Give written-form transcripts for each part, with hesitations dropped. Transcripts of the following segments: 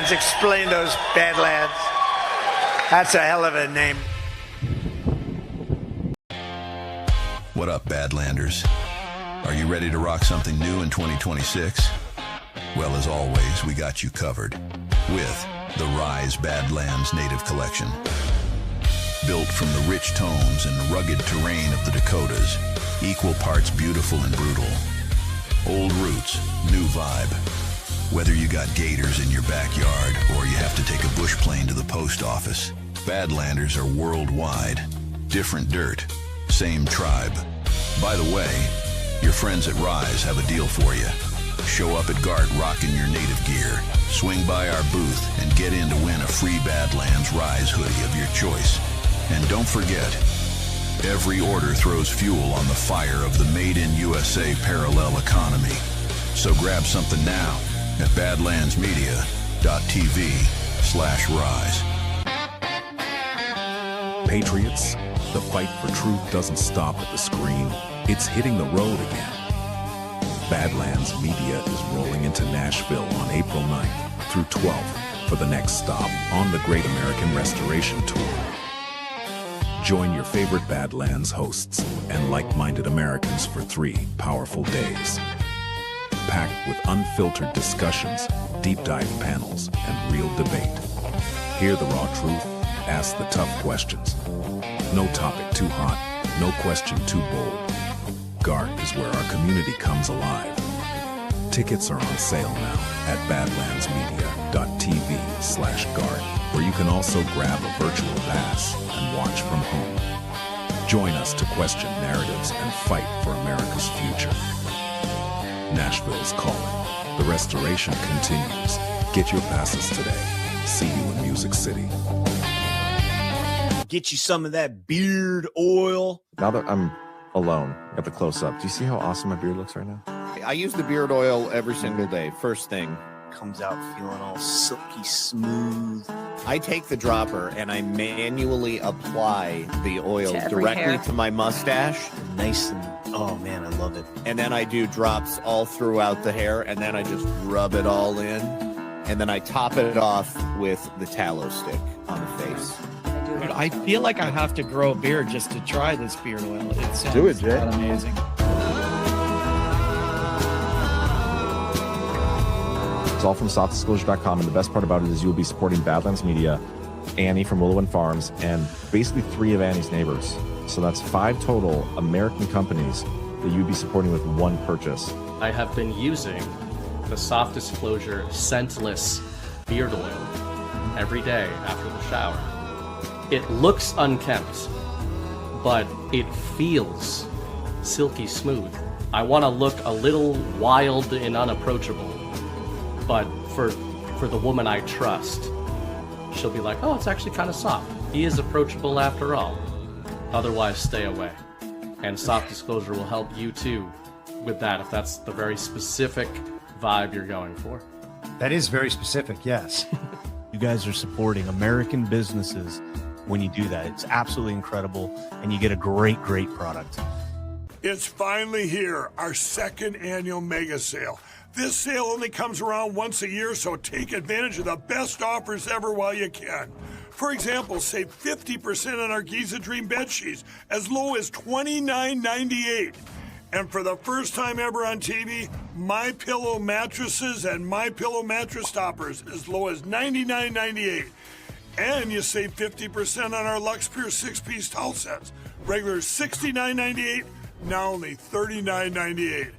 Badlands. Explain those Badlands. That's a hell of a name. What up, Badlanders? Are you ready to rock something new in 2026? Well, as always, we got you covered with the Rise Badlands Native Collection. Built from the rich tones and rugged terrain of the Dakotas, equal parts beautiful and brutal. Old roots, new vibe. Whether you got gators in your backyard or you have to take a bush plane to the post office, Badlanders are worldwide. Different dirt, same tribe. By the way, your friends at Rise have a deal for you. Show up at GART rocking your native gear. Swing by our booth and get in to win a free Badlands Rise hoodie of your choice. And don't forget, every order throws fuel on the fire of the Made in USA parallel economy. So grab something now at badlandsmedia.tv/rise. Patriots, the fight for truth doesn't stop at the screen. It's hitting the road again. Badlands Media is rolling into Nashville on April 9th through 12th for the next stop on the Great American Restoration Tour. Join your favorite Badlands hosts and like-minded Americans for 3 powerful days. Packed with unfiltered discussions, deep dive panels, and real debate. Hear the raw truth, ask the tough questions. No topic too hot, no question too bold. GART is where our community comes alive. Tickets are on sale now at badlandsmedia.tv/GART, where you can also grab a virtual pass and watch from home. Join us to question narratives and fight for America's future. Nashville's calling. The restoration continues. Get your passes today. See you in Music City. Get you some of that beard oil. Now that I'm alone at the close-up, do you see how awesome my beard looks right now? I use the beard oil every single day, first thing. Comes out feeling all silky smooth. I take the dropper and I manually apply the oil To every directly hair. to my mustache. Nice and, oh man, I love it. And then I do drops all throughout the hair, and then I just rub it all in. And then I top it off with the tallow stick on the face. But I feel like I have to grow a beard just to try this beard oil. It sounds Do it, Jay. amazing. It's all from softdisclosure.com, and the best part about it is you will be supporting Badlands Media, Annie from Willow and Farms, and basically 3 of Annie's neighbors. So that's 5 total American companies that you'd be supporting with 1 purchase. I have been using the Soft Disclosure scentless beard oil every day after the shower. It looks unkempt, but it feels silky smooth. I want to look a little wild and unapproachable, but for the woman I trust, she'll be like, oh, it's actually kind of soft. He is approachable after all. Otherwise, stay away. And Soft Disclosure will help you too with that if that's the very specific vibe you're going for. That is very specific, yes. You guys are supporting American businesses when you do that. It's absolutely incredible, and you get a great, great product. It's finally here, our 2nd annual mega sale. This sale only comes around once a year, so take advantage of the best offers ever while you can. For example, save 50% on our Giza Dream bed sheets, as low as $29.98. And for the first time ever on TV, My Pillow mattresses and My Pillow mattress toppers, as low as $99.98. And you save 50% on our Lux Pure 6-piece towel sets. Regular $69.98, now only $39.98.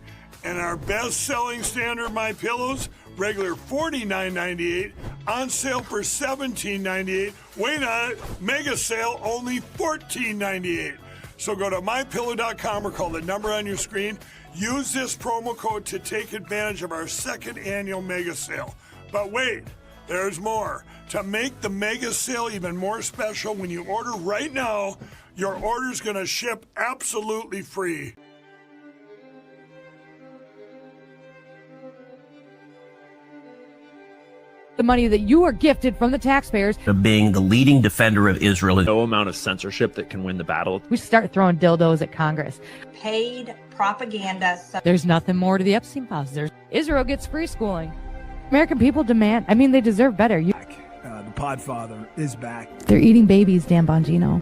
And our best-selling standard My Pillows, regular $49.98, on sale for $17.98. Wait on it, mega sale, only $14.98. So go to mypillow.com or call the number on your screen. Use this promo code to take advantage of our 2nd annual mega sale. But wait, there's more. To make the mega sale even more special, when you order right now, your order's going to ship absolutely free. The money that you are gifted from the taxpayers. Of being the leading defender of Israel. No amount of censorship that can win the battle. We start throwing dildos at Congress. Paid propaganda. There's nothing more to the Epstein files. Israel gets free schooling. American people demand, I mean, they deserve better. The Podfather is back. They're eating babies, Dan Bongino.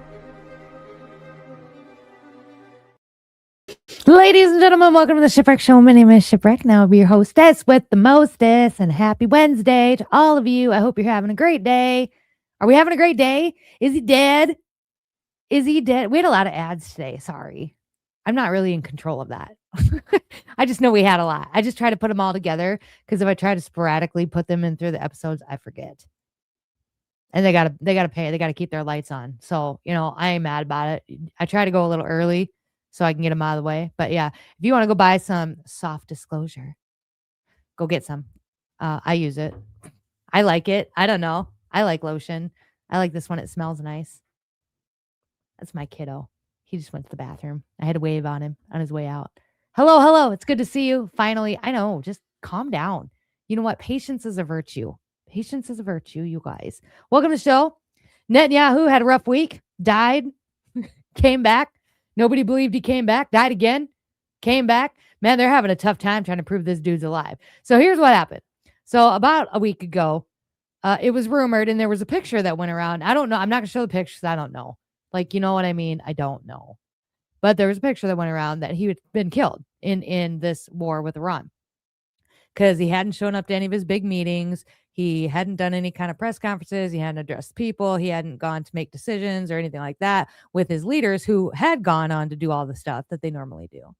Ladies and gentlemen, welcome to the Shipwreck Show. My name is Shipwreck. Now I'll be your hostess with the mostess, and happy Wednesday to all of you. I hope you're having a great day. Are we having a great day? Is he dead? Is he dead? We had a lot of ads today. Sorry. I'm not really in control of that. I just know we had a lot. I just try to put them all together because if I try to sporadically put them in through the episodes, I forget. And they gotta pay. They gotta keep their lights on. So, I ain't mad about it. I try to go a little early so I can get them out of the way. But yeah, if you want to go buy some soft disclosure, go get some. I use it. I like it. I don't know. I like lotion. I like this one. It smells nice. That's my kiddo. He just went to the bathroom. I had to wave on him on his way out. Hello. It's good to see you. Finally. I know. Just calm down. You know what? Patience is a virtue. Patience is a virtue, you guys. Welcome to the show. Netanyahu had a rough week. Died. Came back. Nobody believed he came back. Died again. Came back. Man, they're having a tough time trying to prove this dude's alive. So here's what happened. So about a week ago, it was rumored, and there was a picture that went around. I don't know. I'm not going to show the pictures. I don't know. Like, you know what I mean? I don't know. But there was a picture that went around that he had been killed in this war with Iran because he hadn't shown up to any of his big meetings. He hadn't done any kind of press conferences. He hadn't addressed people. He hadn't gone to make decisions or anything like that with his leaders who had gone on to do all the stuff that they normally do.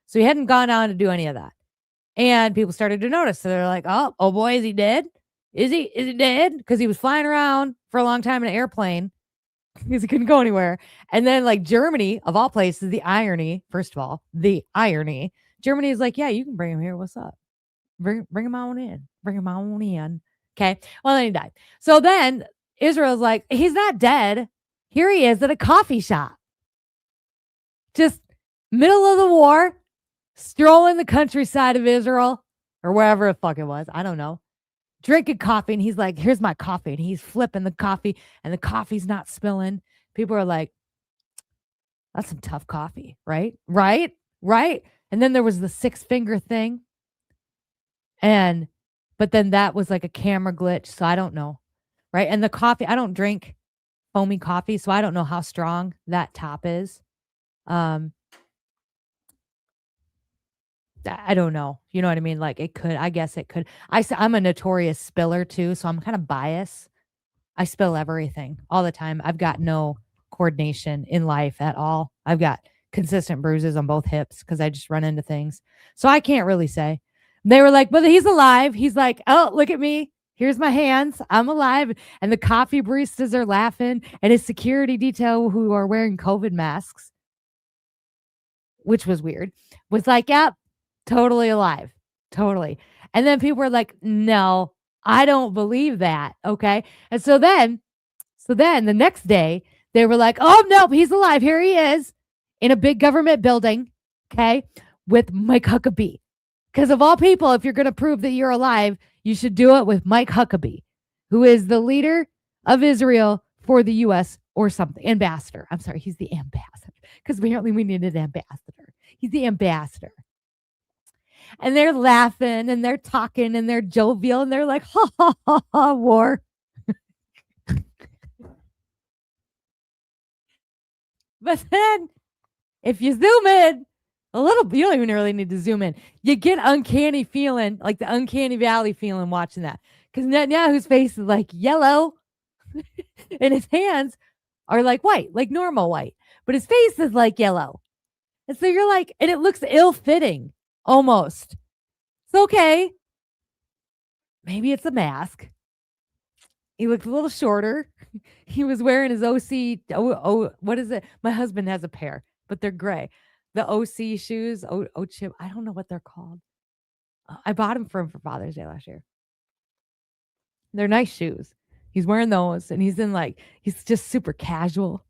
So he hadn't gone on to do any of that. And people started to notice. So they're like, oh boy, is he dead? Is he dead? Because he was flying around for a long time in an airplane because he couldn't go anywhere. And then like Germany, of all places, the irony, first of all, the irony, Germany is like, yeah, you can bring him here. What's up? Bring him on in. Bring him on in. Okay. Well, then he died. So then Israel's like, he's not dead. Here he is at a coffee shop. Just middle of the war, strolling the countryside of Israel or wherever the fuck it was. I don't know. Drinking coffee. And he's like, here's my coffee. And he's flipping the coffee and the coffee's not spilling. People are like, that's some tough coffee, right? Right? And then there was the 6-finger thing. But then that was like a camera glitch. So I don't know. Right. And the coffee, I don't drink foamy coffee. So I don't know how strong that top is. I don't know. You know what I mean? Like I guess it could. I'm a notorious spiller too. So I'm kind of biased. I spill everything all the time. I've got no coordination in life at all. I've got consistent bruises on both hips because I just run into things. So I can't really say. They were like, but he's alive. He's like, oh, look at me. Here's my hands. I'm alive. And the coffee baristas are laughing. And his security detail who are wearing COVID masks, which was weird, was like, yep, totally alive. Totally. And then people were like, no, I don't believe that. Okay. And so then the next day they were like, oh, no, he's alive. Here he is in a big government building. Okay. With Mike Huckabee. Because of all people, if you're going to prove that you're alive, you should do it with Mike Huckabee, who is the leader of Israel for the U.S. or something. Ambassador. I'm sorry. He's the ambassador. Because apparently we need an ambassador. He's the ambassador. And they're laughing and they're talking and they're jovial and they're like, ha, ha, ha, ha, war. But then if you zoom in, a little, you don't even really need to zoom in. You get uncanny feeling, like the uncanny valley feeling watching that. Because Netanyahu's face is like yellow and his hands are like white, like normal white. But his face is like yellow. And so you're like, and it looks ill-fitting almost. It's okay. Maybe it's a mask. He looked a little shorter. He was wearing his OC. What is it? My husband has a pair, but they're gray. The OC shoes, chip. I don't know what they're called. I bought them for him for Father's Day last year. They're nice shoes. He's wearing those and he's just super casual.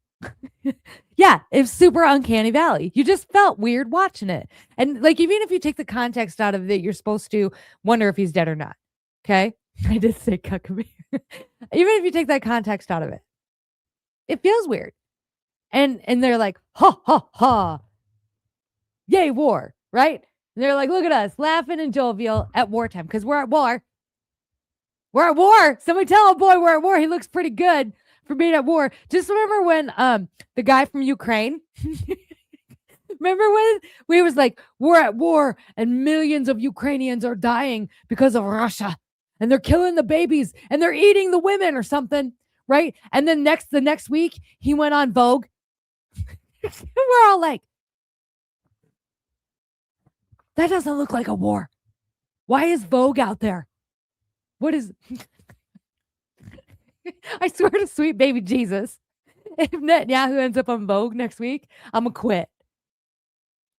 Yeah, it's super uncanny valley. You just felt weird watching it. And like, even if you take the context out of it, you're supposed to wonder if he's dead or not. Okay. I did say Huckabee. Even if you take that context out of it, it feels weird. And they're like, ha, ha, ha. Yay, war, right? And they're like, look at us laughing and jovial at wartime because we're at war. We're at war. Somebody tell a boy we're at war. He looks pretty good for being at war. Just remember when the guy from Ukraine, remember when we was like, we're at war and millions of Ukrainians are dying because of Russia and they're killing the babies and they're eating the women or something, right? And then the next week he went on Vogue. We're all like, that doesn't look like a war. Why is Vogue out there? What is... I swear to sweet baby Jesus, if Netanyahu ends up on Vogue next week, I'm going to quit.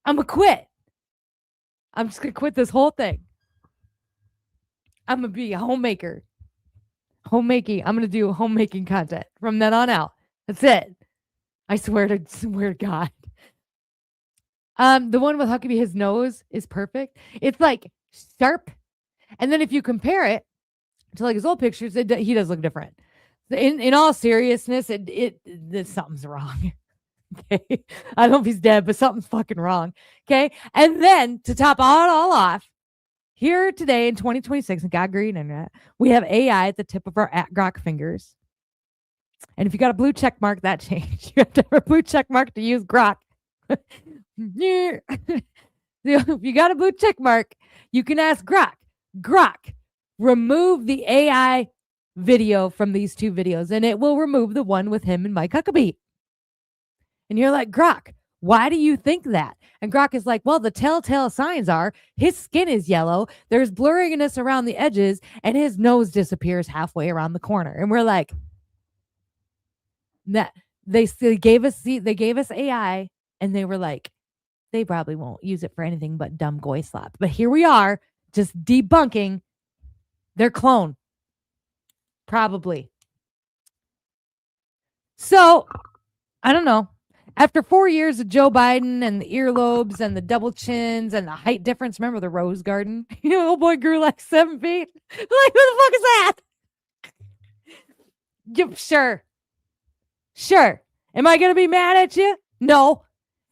I'm going to quit. I'm just going to quit this whole thing. I'm going to be a homemaker. Homemaking. I'm going to do homemaking content from then on out. That's it. I swear to God. The one with Huckabee, his nose is perfect. It's like sharp. And then if you compare it to like his old pictures, he does look different. In all seriousness, something's wrong. Okay. I don't know if he's dead, but something's fucking wrong. Okay. And then to top it all off, here today in 2026, and God green internet, we have AI at the tip of our Grok fingers. And if you got a blue check mark, that changed. You have to have a blue check mark to use Grok. If you got a blue check mark, you can ask Grok. Grok, remove the AI video from these two videos, and it will remove the one with him and Mike Huckabee. And you're like, Grok, why do you think that? And Grok is like, well, the telltale signs are his skin is yellow, there's blurriness around the edges, and his nose disappears halfway around the corner. And we're like, that they gave us AI, and they were like, they probably won't use it for anything but dumb goy slop. But here we are, just debunking their clone. Probably. So, I don't know. After 4 years of Joe Biden and the earlobes and the double chins and the height difference, remember the Rose Garden? You know, old boy grew like 7 feet. Like, who the fuck is that? Yep, sure. Sure. Am I going to be mad at you? No.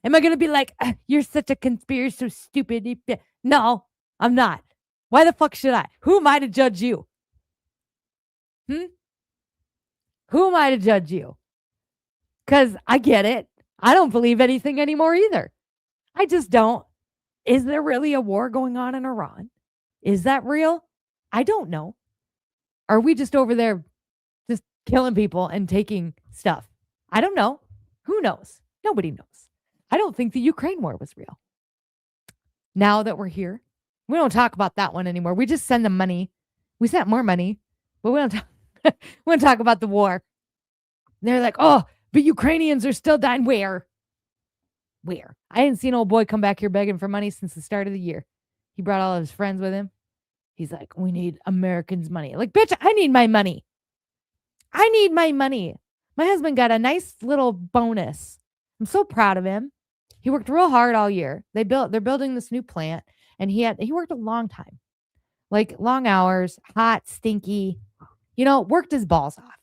Am I going to be like, you're such a conspiracy, so stupid? No, I'm not. Why the fuck should I? Who am I to judge you? Who am I to judge you? Because I get it. I don't believe anything anymore either. I just don't. Is there really a war going on in Iran? Is that real? I don't know. Are we just over there just killing people and taking stuff? I don't know. Who knows? Nobody knows. I don't think the Ukraine war was real. Now that we're here, we don't talk about that one anymore. We just send them money. We sent more money, but we don't talk about the war. And they're like, oh, but Ukrainians are still dying. Where? I hadn't seen old boy come back here begging for money since the start of the year. He brought all of his friends with him. He's like, we need Americans' money. Like, bitch, I need my money. I need my money. My husband got a nice little bonus. I'm so proud of him. He worked real hard all year. They're building this new plant, and he worked a long time. Like long hours, hot, stinky, worked his balls off.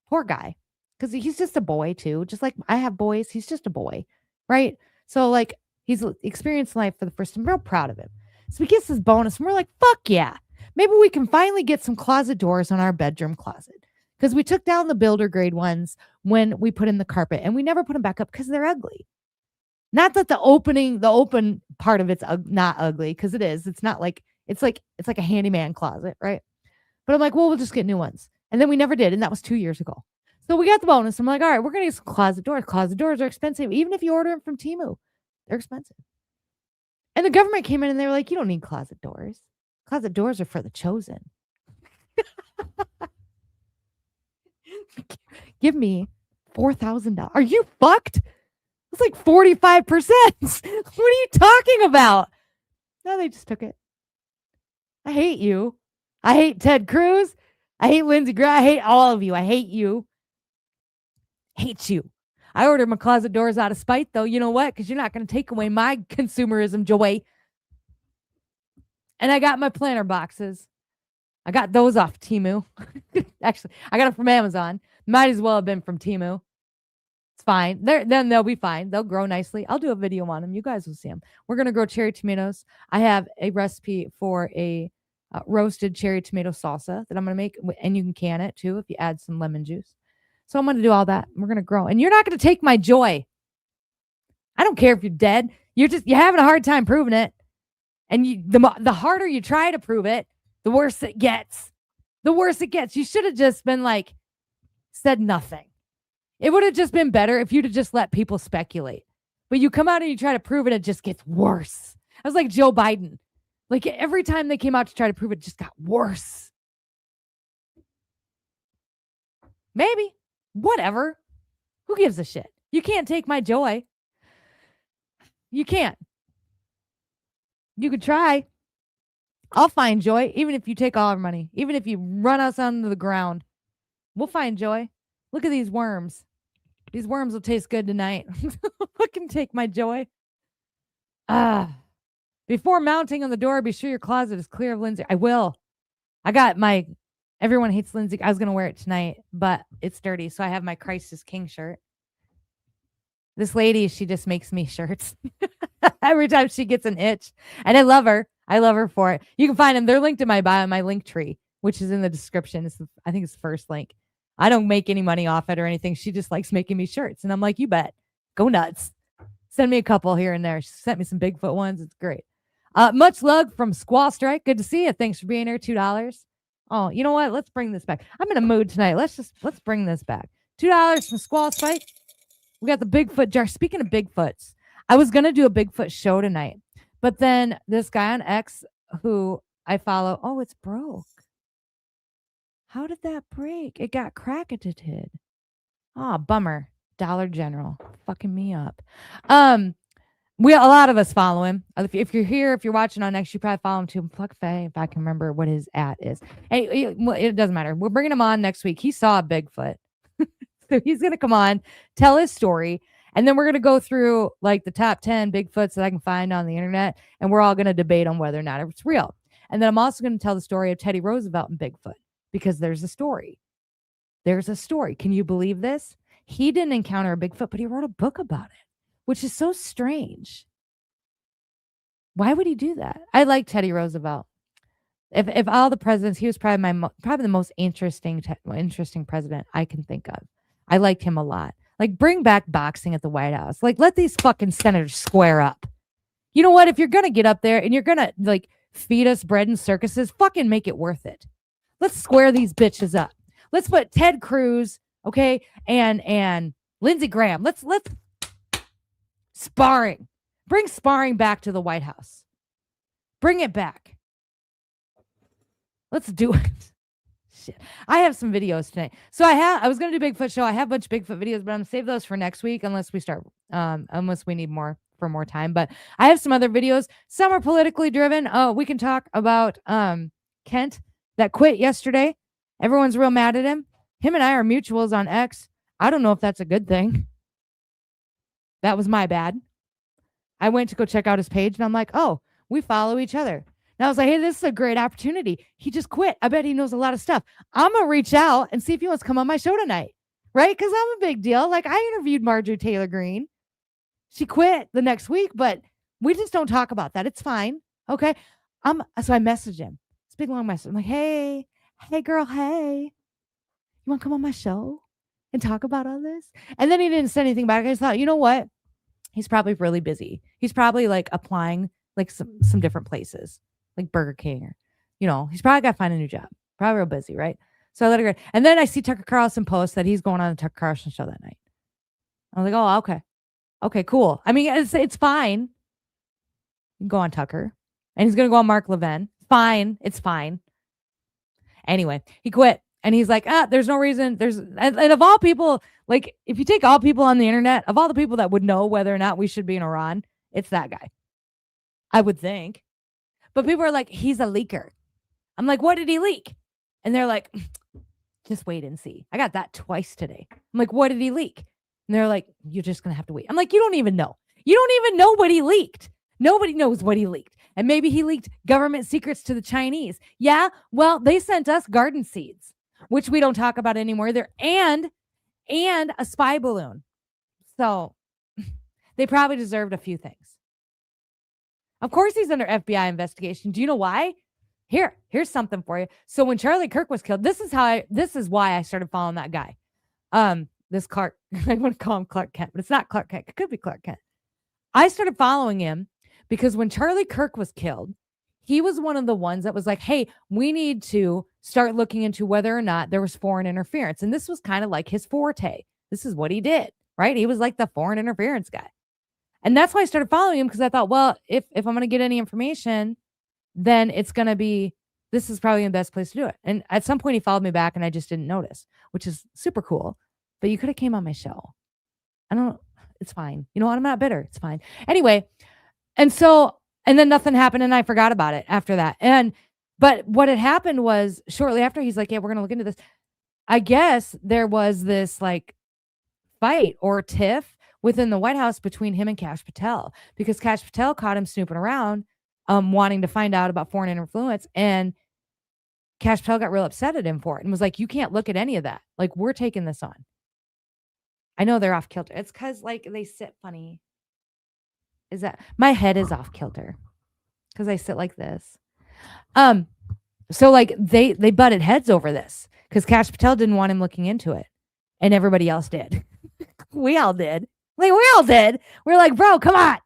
Poor guy. Because he's just a boy too. Just like I have boys, he's just a boy. Right? So like he's experienced life for the first time. I'm real proud of him. So he gets this bonus, and we're like, fuck yeah. Maybe we can finally get some closet doors on our bedroom closet. Because we took down the builder grade ones when we put in the carpet, and we never put them back up because they're ugly. Not that the open part of it's not ugly, because it is. It's not like it's like a handyman closet, right? But I'm like, well, we'll just get new ones. And then we never did, and that was 2 years ago. So we got the bonus. I'm like, all right, we're gonna get some closet doors. Closet doors are expensive, even if you order them from Temu. They're expensive. And the government came in and they were like, you don't need closet doors. Closet doors are for the chosen. Give me $4,000. Are you fucked? It's like 45%. What are you talking about? No, they just took it. I hate you. I hate Ted Cruz. I hate Lindsey Graham. I hate all of you. I hate you. Hate you. I ordered my closet doors out of spite, though. You know what? Because you're not going to take away my consumerism joy. And I got my planter boxes. I got those off Temu. Actually, I got them from Amazon. Might as well have been from Temu. It's fine. Then they'll be fine. They'll grow nicely. I'll do a video on them. You guys will see them. We're going to grow cherry tomatoes. I have a recipe for a roasted cherry tomato salsa that I'm going to make. And you can can it too if you add some lemon juice. So I'm going to do all that. We're going to grow. And you're not going to take my joy. I don't care if you're dead. You're having a hard time proving it. And the harder you try to prove it, the worse it gets. The worse it gets. You should have just been like, said nothing. It would have just been better if you'd have just let people speculate. But you come out and you try to prove it, it just gets worse. I was like Joe Biden. Like every time they came out to try to prove it, just got worse. Maybe. Whatever. Who gives a shit? You can't take my joy. You can't. You could try. I'll find joy, even if you take all our money. Even if you run us onto the ground. We'll find joy. Look at these worms. These worms will taste good tonight. Who can take my joy? Before mounting on the door, be sure your closet is clear of Lindsay. I will. I got my, everyone hates Lindsay. I was going to wear it tonight, but it's dirty. So I have my Christ is King shirt. This lady, she just makes me shirts every time she gets an itch. And I love her. I love her for it. You can find them. They're linked in my bio, my link tree, which is in the description. I think it's the first link. I don't make any money off it or anything. She just likes making me shirts. And I'm like, you bet. Go nuts. Send me a couple here and there. She sent me some Bigfoot ones. It's great. Much love from Squall Strike. Good to see you. Thanks for being here. $2. Oh, you know what? Let's bring this back. I'm in a mood tonight. Let's bring this back. $2 from Squall Strike. We got the Bigfoot jar. Speaking of Bigfoots, I was going to do a Bigfoot show tonight, but then this guy on X who I follow, it's broke. How did that break? It got cracketed. Oh, bummer. Dollar General. Fucking me up. A lot of us follow him. If you're here, if you're watching on X, you probably follow him too. Fuck Faye, if I can remember what his @ is. Hey, it doesn't matter. We're bringing him on next week. He saw a Bigfoot. So he's going to come on, tell his story, and then we're going to go through like the top 10 Bigfoots that I can find on the internet, and we're all going to debate on whether or not it's real. And then I'm also going to tell the story of Teddy Roosevelt and Bigfoot, because there's a story. There's a story. Can you believe this? He didn't encounter a Bigfoot, but he wrote a book about it, which is so strange. Why would he do that? I like Teddy Roosevelt. If all the presidents, he was probably the most interesting president I can think of. I liked him a lot. Like, bring back boxing at the White House. Like, let these fucking senators square up. You know what? If you're going to get up there and you're going to, like, feed us bread and circuses, fucking make it worth it. Let's square these bitches up. Let's put Ted Cruz, okay, and Lindsey Graham. Let's sparring. Bring sparring back to the White House. Bring it back. Let's do it. Shit. I have some videos tonight. So I was going to do Bigfoot show. I have a bunch of Bigfoot videos, but I'm going to save those for next week unless we need more time. But I have some other videos. Some are politically driven. We can talk about Kent that quit yesterday. Everyone's real mad at him. Him and I are mutuals on X. I don't know if that's a good thing. That was my bad. I went to go check out his page and I'm like, oh, we follow each other. And I was like, hey, this is a great opportunity. He just quit. I bet he knows a lot of stuff. I'm going to reach out and see if he wants to come on my show tonight. Right? Because I'm a big deal. Like, I interviewed Marjorie Taylor Greene. She quit the next week, but we just don't talk about that. It's fine. Okay. So I messaged him. It's a big, long message. I'm like, hey girl, hey. You want to come on my show and talk about all this? And then he didn't say anything back. I just thought, you know what? He's probably really busy. He's probably like applying like some different places. Like Burger King, or, he's probably got to find a new job. Probably real busy, right? So I let her go. And then I see Tucker Carlson post that he's going on the Tucker Carlson show that night. I was like, oh, okay. Okay, cool. I mean, it's fine. You can go on Tucker. And he's going to go on Mark Levin. Fine. It's fine. Anyway, he quit. And he's like, there's no reason. And of all people, like, if you take all people on the internet, of all the people that would know whether or not we should be in Iran, it's that guy. I would think. But people are like, he's a leaker. I'm like, what did he leak? And they're like, just wait and see. I got that twice today. I'm like, what did he leak? And they're like, you're just going to have to wait. I'm like, you don't even know. You don't even know what he leaked. Nobody knows what he leaked. And maybe he leaked government secrets to the Chinese. Yeah, well, they sent us garden seeds, which we don't talk about anymore either, and a spy balloon. So they probably deserved a few things. Of course he's under FBI investigation. Do you know why? Here's something for you. So when Charlie Kirk was killed, this is why I started following that guy. This Clark, I want to call him Clark Kent, but it's not Clark Kent. It could be Clark Kent. I started following him because when Charlie Kirk was killed, he was one of the ones that was like, hey, we need to start looking into whether or not there was foreign interference. And this was kind of like his forte. This is what he did, right? He was like the foreign interference guy. And that's why I started following him, because I thought, well, if I'm going to get any information, then it's going to be, this is probably the best place to do it. And at some point he followed me back and I just didn't notice, which is super cool. But you could have came on my show. It's fine. You know what? I'm not bitter. It's fine. Anyway. And then nothing happened and I forgot about it after that. But what had happened was shortly after, he's like, yeah, we're going to look into this. I guess there was this like fight or tiff within the White House between him and Kash Patel, because Kash Patel caught him snooping around, wanting to find out about foreign influence. And Kash Patel got real upset at him for it and was like, you can't look at any of that. Like, we're taking this on. I know they're off kilter. It's because like they sit funny. Is that my head is off kilter because I sit like this. So like they butted heads over this because Kash Patel didn't want him looking into it, and everybody else did. We all did. We're like, bro, come on.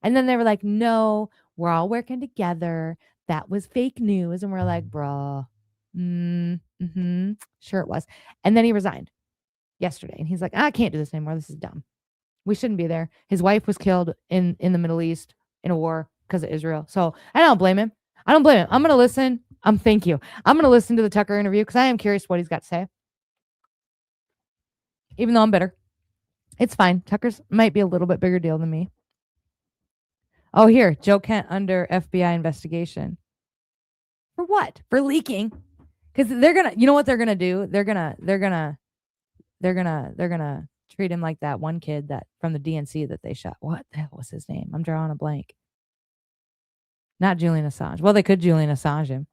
And then they were like, no, we're all working together. That was fake news. And we're like, bro, sure it was. And then he resigned yesterday, and he's like, I can't do this anymore. This is dumb. We shouldn't be there. His wife was killed in the Middle East in a war because of Israel. So I don't blame him. I'm going to listen. Thank you. I'm going to listen to the Tucker interview because I am curious what he's got to say. Even though I'm bitter. It's fine. Tucker's might be a little bit bigger deal than me. Oh, here. Joe Kent under FBI investigation. For what? For leaking. Because they're going to, you know what they're going to do? They're going to treat him like that one kid that from the DNC that they shot. What the hell was his name? I'm drawing a blank. Not Julian Assange. Well, they could Julian Assange him.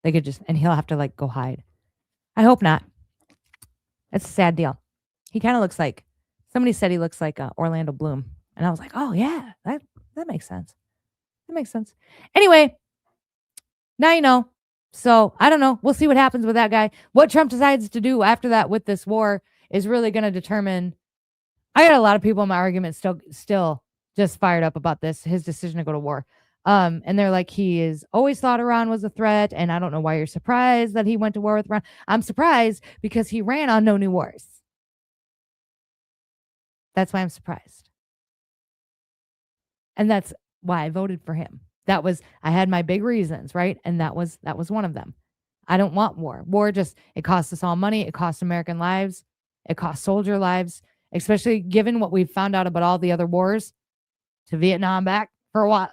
They could just, and he'll have to like go hide. I hope not. It's a sad deal. He kind of looks like, somebody said he looks like Orlando Bloom. And I was like, oh yeah, that makes sense. That makes sense. Anyway, now you know. So I don't know. We'll see what happens with that guy. What Trump decides to do after that with this war is really going to determine. I got a lot of people in my argument still just fired up about this, his decision to go to war. And they're like, he is always thought Iran was a threat. And I don't know why you're surprised that he went to war with Iran. I'm surprised because he ran on no new wars. That's why I'm surprised. And that's why I voted for him. I had my big reasons, right? And that was one of them. I don't want war. War just, it costs us all money. It costs American lives. It costs soldier lives, especially given what we've found out about all the other wars, to Vietnam back for a while,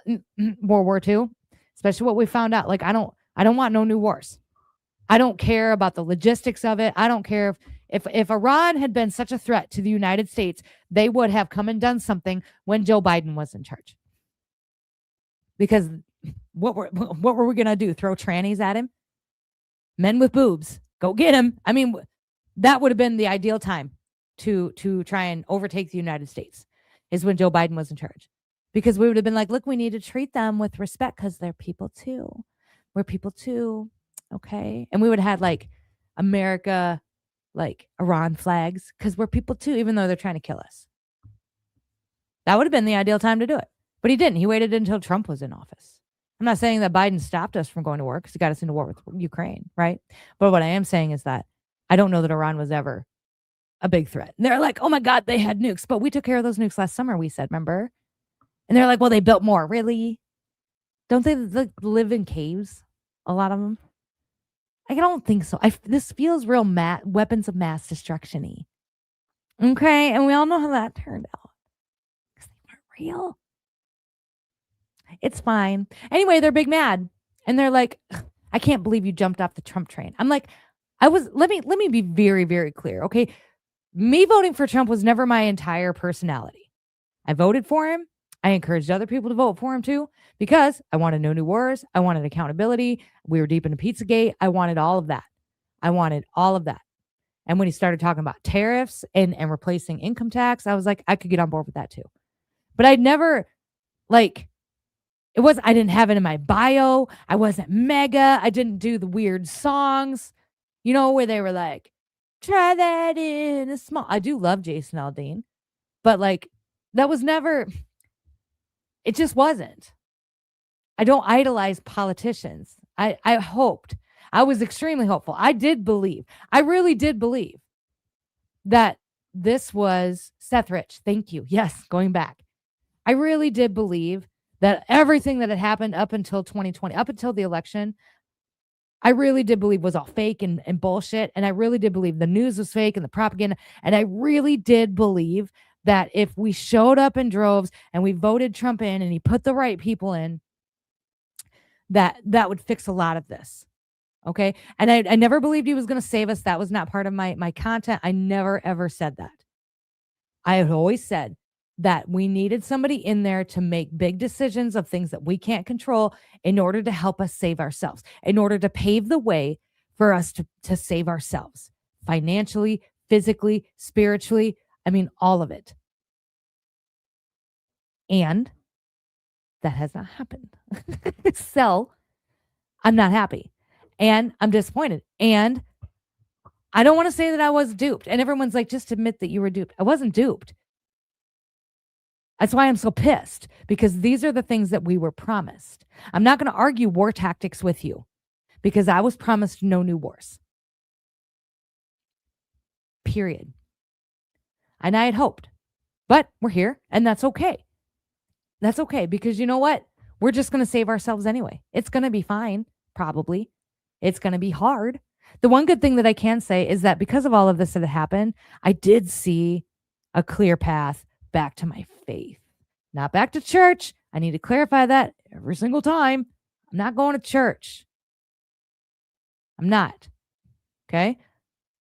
World War II, especially what we found out. Like, I don't want no new wars. I don't care about the logistics of it. I don't care if Iran had been such a threat to the United States, they would have come and done something when Joe Biden was in charge. Because what were we going to do? Throw trannies at him? Men with boobs. Go get him. I mean, that would have been the ideal time to try and overtake the United States, is when Joe Biden was in charge. Because we would have been like, look, we need to treat them with respect because they're people too. We're people too. Okay. And we would have had like America, like Iran flags, because we're people too, even though they're trying to kill us. That would have been the ideal time to do it. But he didn't. He waited until Trump was in office. I'm not saying that Biden stopped us from going to war because he got us into war with Ukraine, right? But what I am saying is that I don't know that Iran was ever a big threat. And they're like, oh my God, they had nukes. But we took care of those nukes last summer, we said, remember? And they're like, well, they built more. Really? Don't they live in caves? A lot of them? I don't think so. This feels real weapons of mass destruction-y. Okay? And we all know how that turned out. Because they weren't real. It's fine. Anyway, they're big mad. And they're like, I can't believe you jumped off the Trump train. I'm like, let me be very, very clear. Okay. Me voting for Trump was never my entire personality. I voted for him. I encouraged other people to vote for him too, because I wanted no new wars. I wanted accountability. We were deep into Pizzagate. I wanted all of that. And when he started talking about tariffs and replacing income tax, I was like, I could get on board with that too. But I'd never, like, I didn't have it in my bio. I wasn't mega. I didn't do the weird songs, where they were like, try that in a small. I do love Jason Aldean, but like, that was never, it just wasn't. I don't idolize politicians. I hoped. I was extremely hopeful. I really did believe that this was Seth Rich. Thank you. Yes, going back. I really did believe that everything that had happened up until 2020, up until the election, I really did believe was all fake and bullshit. And I really did believe the news was fake and the propaganda. And I really did believe that if we showed up in droves and we voted Trump in and he put the right people in, that would fix a lot of this. Okay. And I never believed he was going to save us. That was not part of my content. I never, ever said that. I had always said that we needed somebody in there to make big decisions of things that we can't control in order to help us save ourselves, in order to pave the way for us to save ourselves financially, physically, spiritually. I mean, all of it. And that has not happened. So I'm not happy and I'm disappointed. And I don't want to say that I was duped. And everyone's like, just admit that you were duped. I wasn't duped. That's why I'm so pissed, because these are the things that we were promised. I'm not going to argue war tactics with you because I was promised no new wars. Period. And I had hoped, but we're here and that's okay. That's okay, because you know what? We're just going to save ourselves anyway. It's going to be fine, probably. It's going to be hard. The one good thing that I can say is that because of all of this that happened, I did see a clear path back to my faith, not back to church. I need to clarify that every single time. I'm not going to church. I'm not. Okay.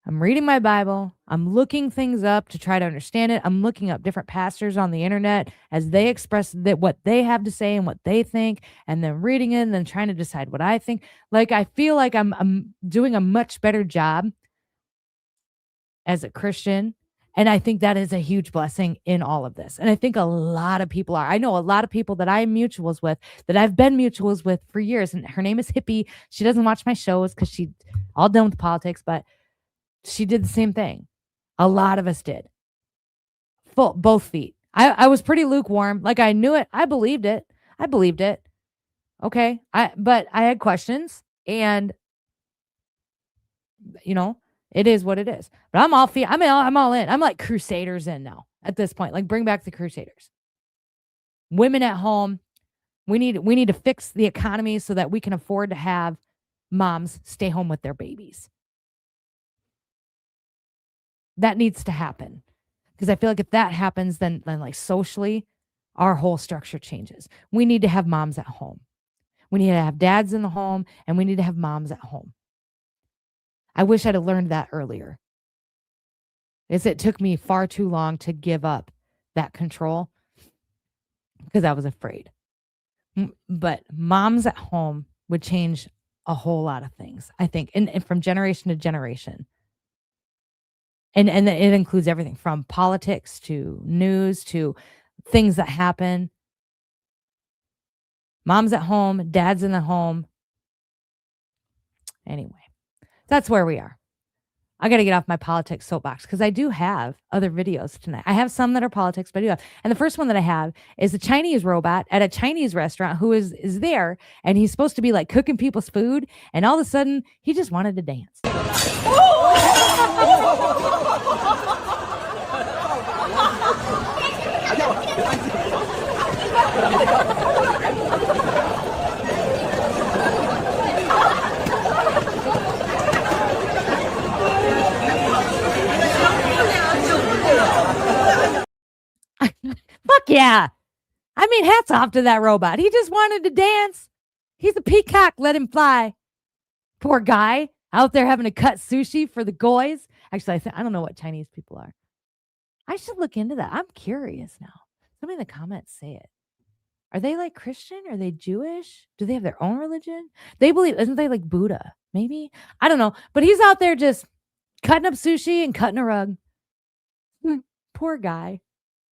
I'm reading my Bible. I'm looking things up to try to understand it. I'm looking up different pastors on the internet as they express that what they have to say and what they think, and then reading it and then trying to decide what I think. Like, I feel like I'm doing a much better job as a Christian. And I think that is a huge blessing in all of this. And I think a lot of people are. I know a lot of people that I am mutuals with, that I've been mutuals with for years. And her name is Hippie. She doesn't watch my shows because she's all done with politics, but she did the same thing. A lot of us did. Both feet. I was pretty lukewarm. Like, I knew it. I believed it. Okay. But I had questions, and it is what it is. But I'm all feet. I'm all in. I'm like Crusaders in now at this point. Like, bring back the Crusaders. Women at home. We need to fix the economy so that we can afford to have moms stay home with their babies. That needs to happen, because I feel like if that happens, then like socially, our whole structure changes. We need to have moms at home. We need to have dads in the home, and we need to have moms at home. I wish I'd have learned that earlier. It took me far too long to give up that control because I was afraid. But moms at home would change a whole lot of things, I think, and from generation to generation. And it includes everything from politics to news to things that happen. Moms at home, dads in the home. Anyway, that's where we are. I got to get off my politics soapbox because I do have other videos tonight. I have some that are politics, but I do have. And the first one that I have is a Chinese robot at a Chinese restaurant who is there, and he's supposed to be like cooking people's food. And all of a sudden, he just wanted to dance. Fuck yeah. I mean, hats off to that robot. He just wanted to dance. He's a peacock. Let him fly. Poor guy out there having to cut sushi for the goys. Actually, I don't know what Chinese people are. I should look into that. I'm curious now. Somebody in the comments say it. Are they like Christian? Are they Jewish? Do they have their own religion? They believe, isn't they like Buddha? Maybe? I don't know. But he's out there just cutting up sushi and cutting a rug. Poor guy.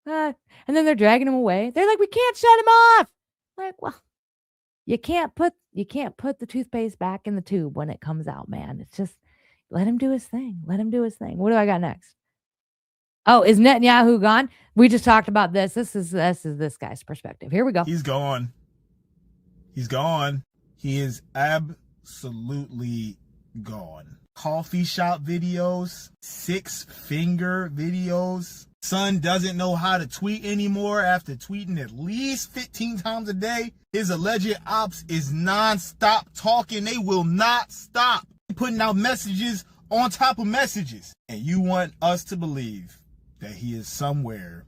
And then they're dragging him away. They're like, we can't shut him off. Like, well, You can't put the toothpaste back in the tube when it comes out, man. It's just let him do his thing. Let him do his thing. What do I got next? Oh, is Netanyahu gone? We just talked about this. This is this guy's perspective. Here we go. He's gone. He's gone. He is absolutely gone. Coffee shop videos, 6-finger videos. Son doesn't know how to tweet anymore after tweeting at least 15 times a day. His alleged ops is non-stop talking. They will not stop putting out messages on top of messages. And you want us to believe that he is somewhere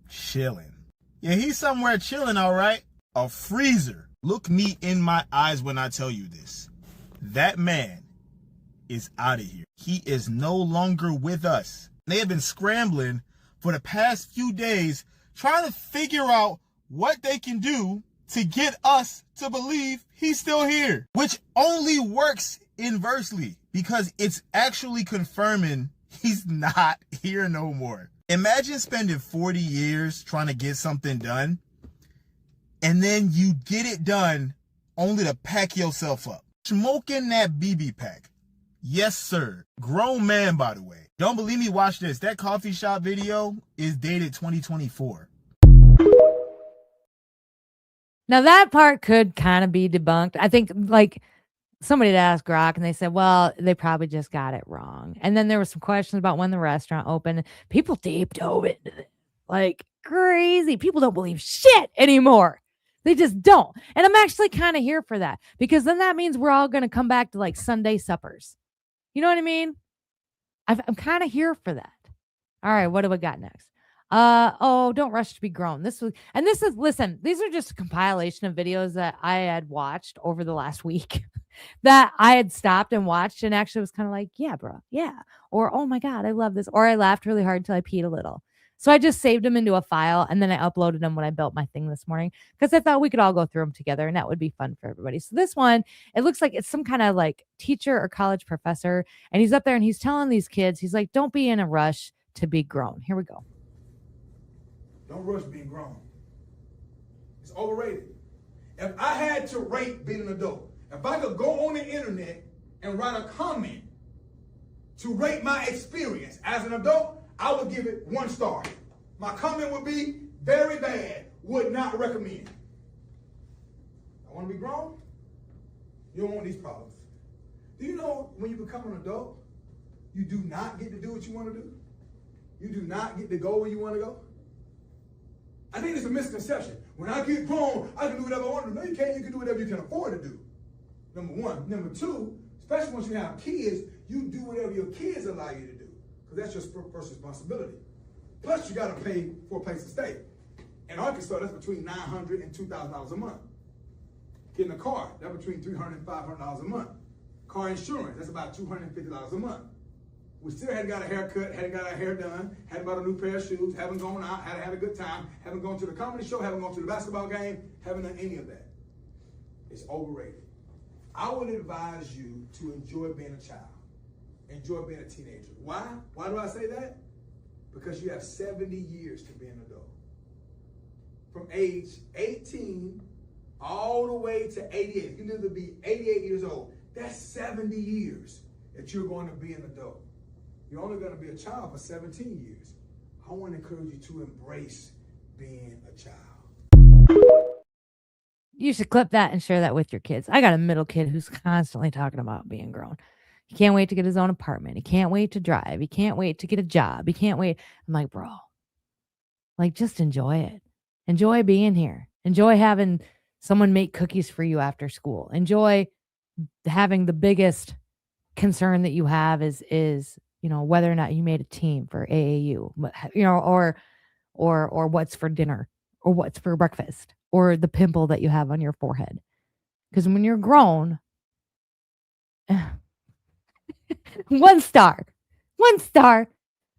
chilling. Yeah, he's somewhere chilling, all right. A freezer. Look me in my eyes when I tell you this. That man is out of here. He is no longer with us. They have been scrambling for the past few days trying to figure out what they can do to get us to believe he's still here, which only works inversely because it's actually confirming he's not here no more. Imagine spending 40 years trying to get something done and then you get it done only to pack yourself up. Smoking that BB pack. Yes, sir. Grown man, by the way. Don't believe me? Watch this. That coffee shop video is dated 2024. Now that part could kind of be debunked. I think like somebody had asked Grok and they said, well, they probably just got it wrong. And then there was some questions about when the restaurant opened. People deep dove into it like crazy. People don't believe shit anymore. They just don't. And I'm actually kind of here for that because then that means we're all going to come back to like Sunday suppers. You know what I mean? I'm kind of here for that. All right, what do we got next? Don't rush to be grown. Listen, these are just a compilation of videos that I had watched over the last week that I had stopped and watched and actually was kind of like, yeah, bro, yeah. Or, oh my God, I love this. Or I laughed really hard until I peed a little. So I just saved them into a file and then I uploaded them when I built my thing this morning because I thought we could all go through them together and that would be fun for everybody. So this one, it looks like it's some kind of like teacher or college professor and he's up there and he's telling these kids, he's like, don't be in a rush to be grown. Here we go. Don't rush being grown. It's overrated. If I had to rate being an adult, if I could go on the internet and write a comment to rate my experience as an adult, I would give it 1 star. My comment would be very bad, would not recommend. I want to be grown? You don't want these problems. Do you know when you become an adult, you do not get to do what you want to do? You do not get to go where you want to go? I think it's a misconception. When I get grown, I can do whatever I want to do. No, you can't. You can do whatever you can afford to do. Number one. Number two, especially once you have kids, you do whatever your kids allow you to do. Because that's your first responsibility. Plus, you got to pay for a place to stay. In Arkansas, that's between $900 and $2,000 a month. Getting a car, that's between $300 and $500 a month. Car insurance, that's about $250 a month. We still hadn't got a haircut, hadn't got our hair done, hadn't bought a new pair of shoes, haven't gone out, hadn't had a good time, haven't gone to the comedy show, haven't gone to the basketball game, haven't done any of that. It's overrated. I would advise you to enjoy being a child. Enjoy being a teenager. Why? Why do I say that? Because you have 70 years to be an adult. From age 18 all the way to 88. You can either be 88 years old. That's 70 years that you're going to be an adult. You're only going to be a child for 17 years. I want to encourage you to embrace being a child. You should clip that and share that with your kids. I got a middle kid who's constantly talking about being grown. He can't wait to get his own apartment. He can't wait to drive. He can't wait to get a job. He can't wait. I'm like, bro, like, just enjoy it. Enjoy being here. Enjoy having someone make cookies for you after school. Enjoy having the biggest concern that you have is, you know, whether or not you made a team for AAU, you know, or what's for dinner or what's for breakfast or the pimple that you have on your forehead. Because when you're grown, 1 star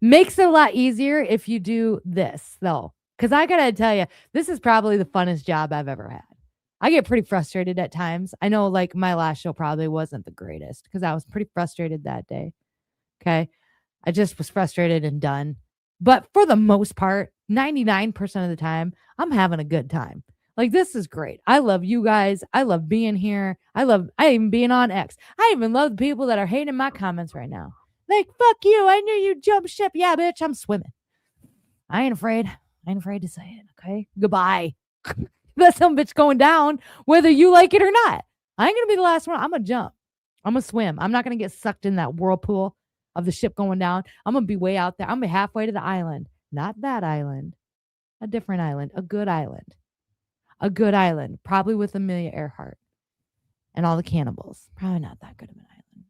makes it a lot easier if you do this though. Because I got to tell you, this is probably the funnest job I've ever had. I get pretty frustrated at times. I know like my last show probably wasn't the greatest because I was pretty frustrated that day. Okay. I just was frustrated and done. But for the most part, 99% of the time, I'm having a good time. Like, this is great. I love you guys. I love being here. I even being on X. I even love the people that are hating my comments right now. Like, fuck you. I knew you jumped ship. Yeah, bitch, I'm swimming. I ain't afraid. I ain't afraid to say it. Okay. Goodbye. That's some bitch going down, whether you like it or not. I ain't going to be the last one. I'm going to jump. I'm going to swim. I'm not going to get sucked in that whirlpool of the ship going down. I'm going to be way out there. I'm going to be halfway to the island. Not that island. A different island. A good island. A good island. Probably with Amelia Earhart and all the cannibals. Probably not that good of an island.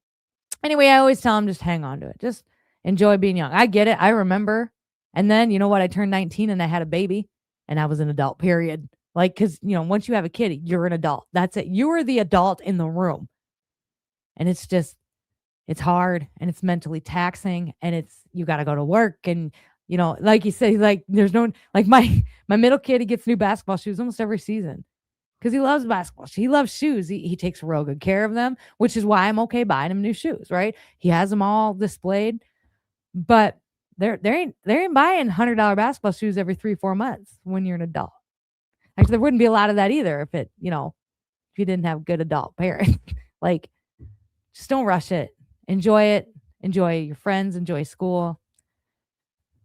Anyway, I always tell them just hang on to it. Just enjoy being young. I get it. I remember. And then, you know what? I turned 19 and I had a baby and I was an adult, period. Like, because, you know, once you have a kid, you're an adult. That's it. You are the adult in the room. And it's just, it's hard and it's mentally taxing and you got to go to work. And, you know, like you say, like there's no, like my middle kid, he gets new basketball shoes almost every season because he loves basketball. He loves shoes. He takes real good care of them, which is why I'm okay buying him new shoes, right? He has them all displayed, but they ain't buying $100 basketball shoes every 3-4 months when you're an adult. Actually, there wouldn't be a lot of that either if if you didn't have good adult parents. Like, just don't rush it. Enjoy it. Enjoy your friends. Enjoy school.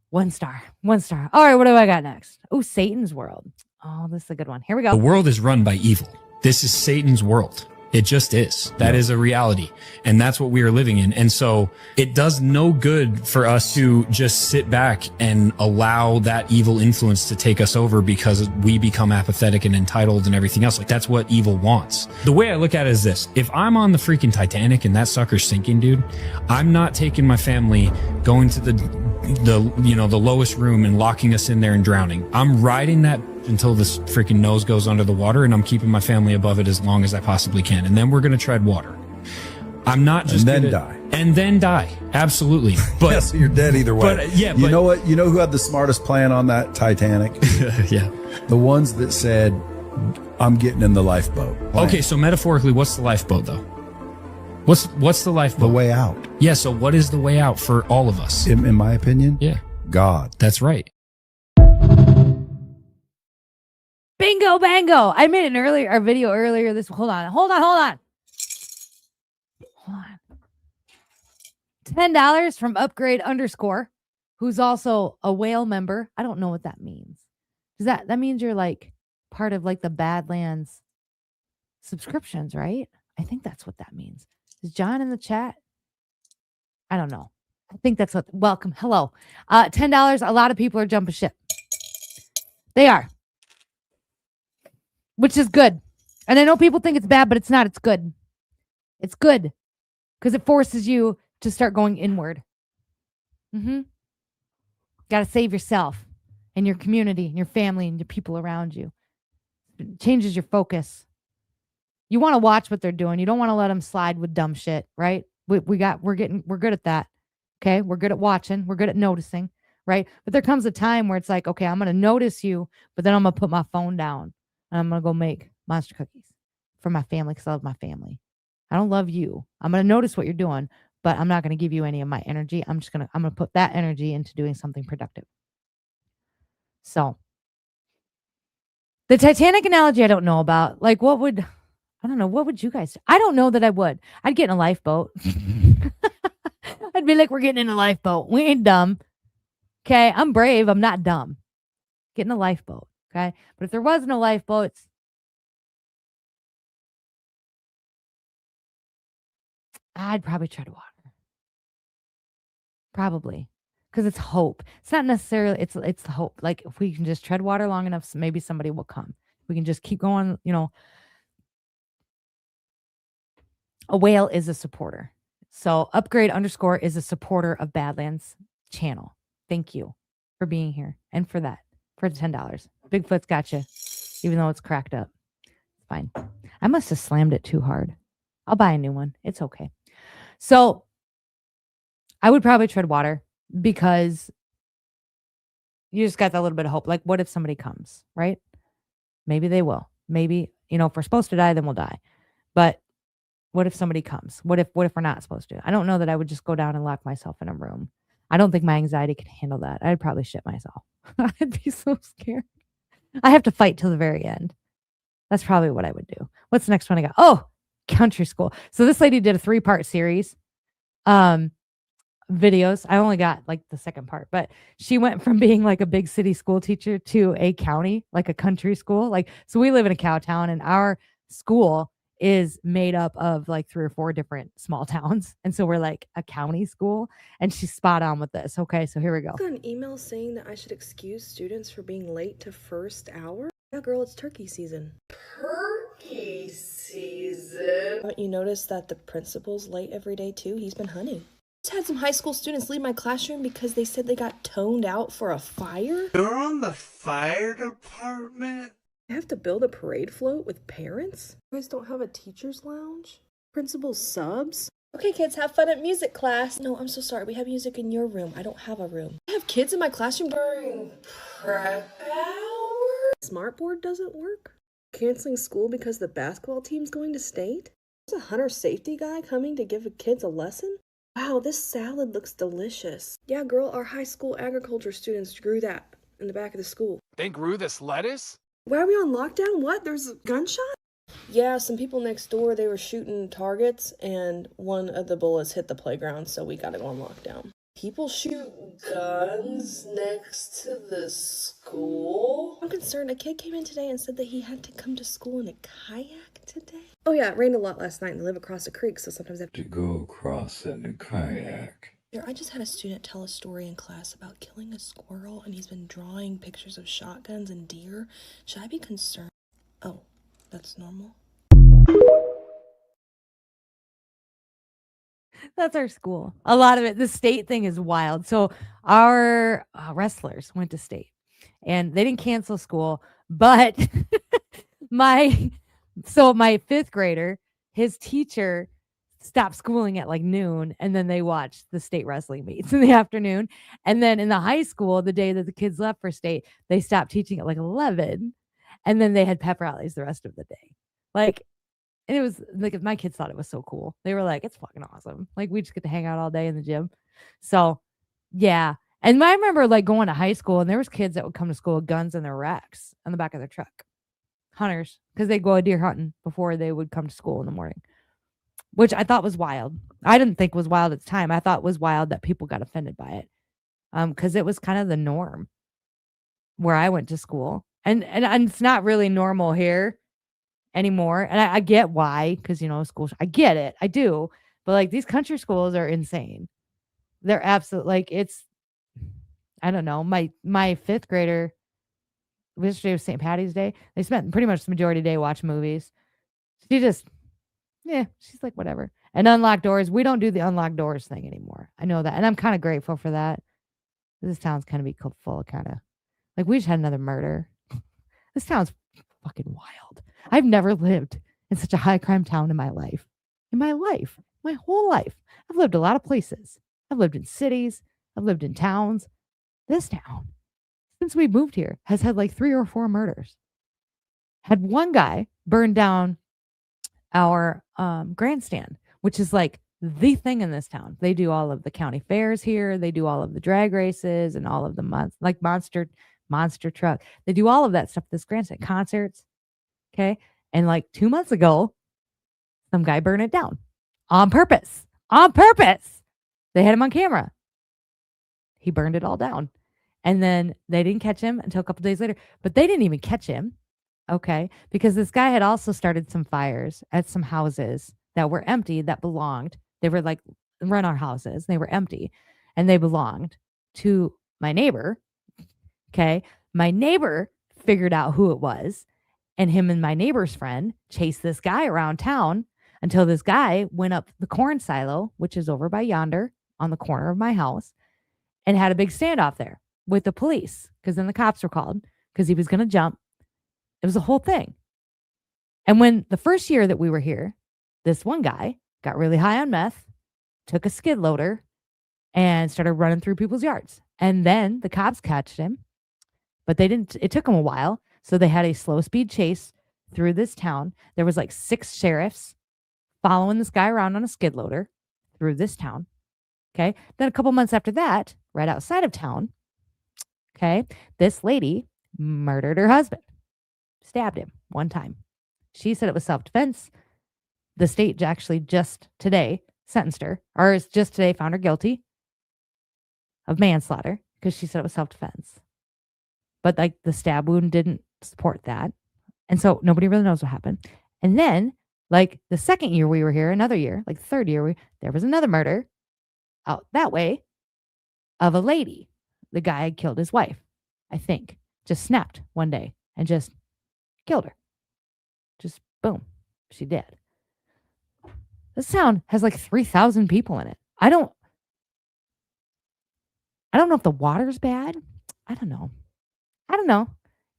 1 star. 1 star. All right, what do I got next? Oh, Satan's world. Oh, this is a good one. Here we go. The world is run by evil. This is Satan's world. It just is. That is a reality. And that's what we are living in. And so it does no good for us to just sit back and allow that evil influence to take us over because we become apathetic and entitled and everything else. Like, that's what evil wants. The way I look at it is this. If I'm on the freaking Titanic and that sucker's sinking, dude, I'm not taking my family, going to the lowest room and locking us in there and drowning. I'm riding that until this freaking nose goes under the water, and I'm keeping my family above it as long as I possibly can. And then we're going to tread water. I'm not just and then die. Absolutely. But yes, you're dead either way. But you know what? You know who had the smartest plan on that Titanic? Yeah. The ones that said, I'm getting in the lifeboat. Okay, so metaphorically, what's the lifeboat though? What's the lifeboat? The way out. Yeah, so what is the way out for all of us? In my opinion? Yeah. God. That's right. Bingo bango. I made a video earlier this. Hold on. $10 from upgrade _ who's also a whale member. I don't know what that means. Does that means you're like part of like the Badlands subscriptions, right? I think that's what that means. Is John in the chat? I don't know. I think that's what. Welcome. Hello. $10. A lot of people are jumping ship. They are. Which is good. And I know people think it's bad, but it's not. It's good. It's good. Because it forces you to start going inward. Got to save yourself and your community and your family and your people around you. It changes your focus. You want to watch what they're doing. You don't want to let them slide with dumb shit, right? We're good at that. Okay? We're good at watching. We're good at noticing, right? But there comes a time where it's like, okay, I'm going to notice you, but then I'm going to put my phone down. And I'm going to go make monster cookies for my family because I love my family. I don't love you. I'm going to notice what you're doing, but I'm not going to give you any of my energy. I'm going to put that energy into doing something productive. So the Titanic analogy, I don't know about. Like, what would you guys do? I don't know that I would. I'd get in a lifeboat. I'd be like, we're getting in a lifeboat. We ain't dumb. Okay. I'm brave. I'm not dumb. Get in a lifeboat. Okay. But if there was no lifeboats, I'd probably tread water. Probably. Because it's hope. It's not necessarily, it's the hope. Like, if we can just tread water long enough, maybe somebody will come. We can just keep going, A whale is a supporter. So upgrade _ is a supporter of Badlands channel. Thank you for being here and for that, for the $10. Bigfoot's got you, even though it's cracked up. It's fine. I must have slammed it too hard. I'll buy a new one. It's okay. So I would probably tread water because you just got that little bit of hope. Like, what if somebody comes, right? Maybe they will. Maybe, if we're supposed to die, then we'll die. But what if somebody comes? What if we're not supposed to? I don't know that I would just go down and lock myself in a room. I don't think my anxiety could handle that. I'd probably shit myself. I'd be so scared. I have to fight till the very end. That's probably what I would do. What's the next one I got? Oh, country school. So this lady did a 3-part series. Videos. I only got like the second part, but she went from being like a big city school teacher to a county, like a country school. Like, so we live in a cow town and our school is made up of like 3 or 4 different small towns. And so we're like a county school, and she's spot on with this. Okay, so here we go. I got an email saying that I should excuse students for being late to first hour. Yeah, girl, it's turkey season. Turkey season? Haven't you noticed that the principal's late every day too? He's been hunting. Just had some high school students leave my classroom because they said they got toned out for a fire. You're on the fire department? I have to build a parade float with parents? You guys don't have a teacher's lounge? Principal's subs? Okay, kids, have fun at music class. No, I'm so sorry. We have music in your room. I don't have a room. I have kids in my classroom during prep hour. Smartboard doesn't work. Canceling school because the basketball team's going to state. There's a hunter safety guy coming to give the kids a lesson. Wow, this salad looks delicious. Yeah, girl, our high school agriculture students grew that in the back of the school. They grew this lettuce? Why are we on lockdown? What? There's a gunshot? Yeah, some people next door, they were shooting targets, and one of the bullets hit the playground, so we gotta go on lockdown. People shoot guns next to the school? I'm concerned. A kid came in today and said that he had to come to school in a kayak today. Oh yeah, it rained a lot last night and they live across a creek, so sometimes I have to go across in a kayak. Here, I just had a student tell a story in class about killing a squirrel, and he's been drawing pictures of shotguns and deer. Should I be concerned? Oh, that's normal. That's our school. A lot of it, the state thing is wild. So our wrestlers went to state and they didn't cancel school, but my 5th grader, his teacher stopped schooling at like noon, and then they watched the state wrestling meets in the afternoon. And then in the high school, the day that the kids left for state, they stopped teaching at like 11, and then they had pep rallies the rest of the day. Like, and it was like, my kids thought it was so cool. They were like, it's fucking awesome. Like, we just get to hang out all day in the gym. So yeah. And I remember like going to high school, and there was kids that would come to school with guns in their racks on the back of their truck. Hunters, because they'd go deer hunting before they would come to school in the morning, which I thought was wild. I didn't think was wild at the time. I thought it was wild that people got offended by it, because it was kind of the norm where I went to school, and it's not really normal here anymore. And I get why, because schools, I get it, I do, but like these country schools are insane. They're absolute, like, it's, I don't know. My 5th grader, yesterday was St. Patty's Day. They spent pretty much the majority of the day watching movies. She just, she's like, whatever. And unlocked doors. We don't do the unlocked doors thing anymore. I know that. And I'm kind of grateful for that. This town's kind of be full of kind of, like, we just had another murder. This town's fucking wild. I've never lived in such a high crime town in my life. My whole life. I've lived a lot of places. I've lived in cities. I've lived in towns. This town, since we moved here, has had like 3 or 4 murders. Had one guy burn down our grandstand, which is like the thing in this town. They do all of the county fairs here. They do all of the drag races and all of the monster truck. They do all of that stuff. This grandstand concerts. Okay. And like 2 months ago, some guy burned it down on purpose. They had him on camera. He burned it all down. And then they didn't catch him until a couple days later. But they didn't even catch him. Okay. Because this guy had also started some fires at some houses that were empty, that belonged. They were like run our houses. They were empty. And they belonged to my neighbor. Okay. My neighbor figured out who it was. And him and my neighbor's friend chased this guy around town until this guy went up the corn silo, which is over by yonder on the corner of my house, and had a big standoff there with the police, because then the cops were called because he was going to jump. It was a whole thing. And when the first year that we were here, this one guy got really high on meth, took a skid loader, and started running through people's yards. And then the cops catched him, but they didn't. It took them a while. So they had a slow speed chase through this town. There was like 6 sheriffs following this guy around on a skid loader through this town. Okay. Then a couple months after that, right outside of town, okay, this lady murdered her husband, stabbed him one time. She said it was self-defense. The state actually just today sentenced her, or just today found her guilty of manslaughter because she said it was self-defense. But like the stab wound didn't support that. And so nobody really knows what happened. And then like the second year we were here, another year, like the third year, there was another murder out that way of a lady. The guy had killed his wife, I think. Just snapped one day and just killed her. Just boom, she dead. This town has like 3,000 people in it. I don't know if the water's bad. I don't know.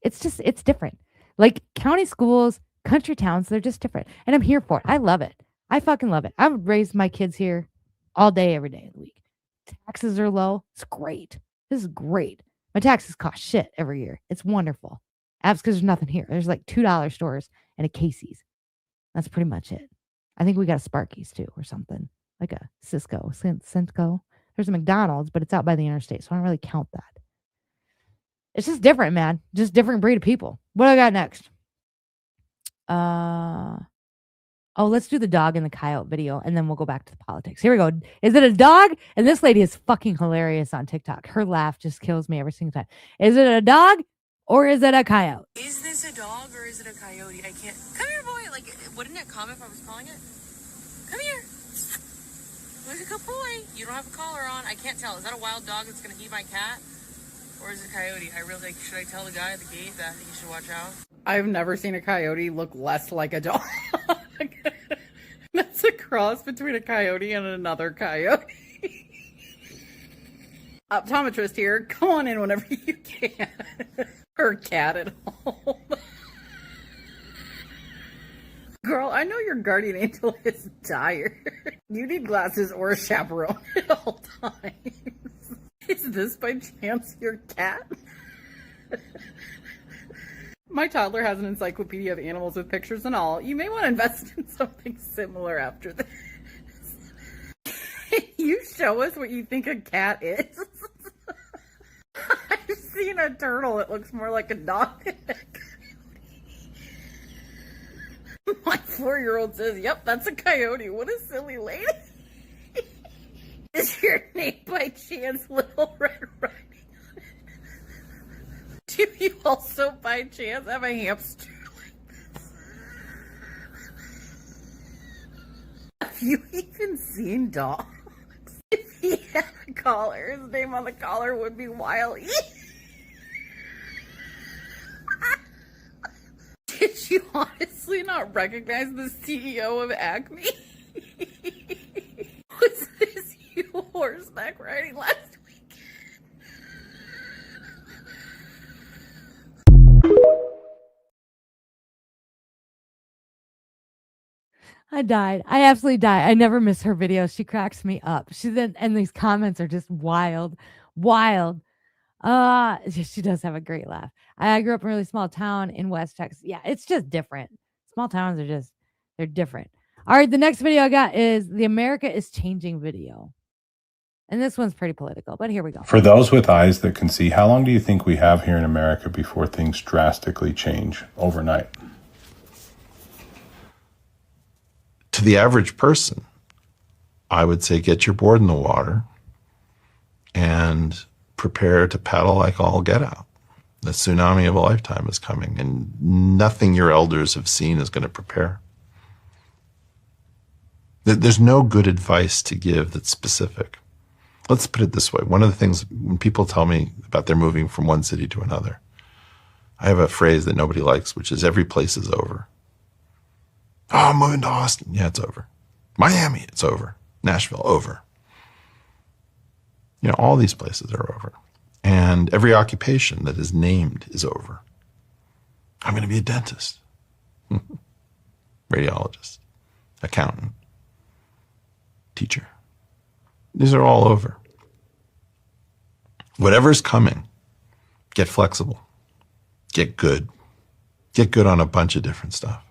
It's different. Like county schools, country towns, they're just different. And I'm here for it. I love it. I fucking love it. I would raise my kids here all day, every day of the week. Taxes are low. It's great. This is great. My taxes cost shit every year. It's wonderful. Abs because there's nothing here. There's like $2 stores and a Casey's. That's pretty much it. I think we got a Sparky's too or something. Like a Cisco, Centco. There's a McDonald's, but it's out by the interstate, so I don't really count that. It's just different, man. Just different breed of people. What do I got next? Let's do the dog and the coyote video, and then we'll go back to the politics. Here we go. Is it a dog? And this lady is fucking hilarious on TikTok. Her laugh just kills me every single time. Is it a dog or is it a coyote? Is this a dog or is it a coyote? I can't. Come here, boy. Like, wouldn't it come if I was calling it? Come here. Where's a good boy? You don't have a collar on. I can't tell. Is that a wild dog that's going to eat my cat? Or is it a coyote? I really, should I tell the guy at the gate that he should watch out? I've never seen a coyote look less like a dog. That's a cross between a coyote and another coyote. Optometrist here. Come on in whenever you can. Her cat at home. Girl, I know your guardian angel is tired. You need glasses or a chaperone at all times. Is this by chance your cat? My toddler has an encyclopedia of animals with pictures and all. You may want to invest in something similar after this. Can you show us what you think a cat is? I've seen a turtle. It looks more like a dog than a coyote. My 4-year-old says, yep, that's a coyote. What a silly lady. Is your name by chance Little Red Riding Hood? Do you also by chance have a hamster like this? Have you even seen dogs? If he had a collar, his name on the collar would be Wiley. Did you honestly not recognize the CEO of Acme? Was this you horseback riding last week? I died. I absolutely died. I never miss her videos. She cracks me up. And these comments are just wild. She does have a great laugh. I grew up in a really small town in West Texas. Yeah, it's just different. Small towns are they're different. All right, the next video I got is the America is Changing video. And this one's pretty political, but here we go. For those with eyes that can see, how long do you think we have here in America before things drastically change overnight? To the average person, I would say get your board in the water and prepare to paddle like all get out. The tsunami of a lifetime is coming, and nothing your elders have seen is going to prepare. There's no good advice to give that's specific. Let's put it this way. One of the things when people tell me about their moving from one city to another, I have a phrase that nobody likes, which is every place is over. Oh, I'm moving to Austin. Yeah, it's over. Miami, it's over. Nashville, over. You know, all these places are over. And every occupation that is named is over. I'm going to be a dentist, radiologist, accountant, teacher. These are all over. Whatever's coming, get flexible, get good on a bunch of different stuff.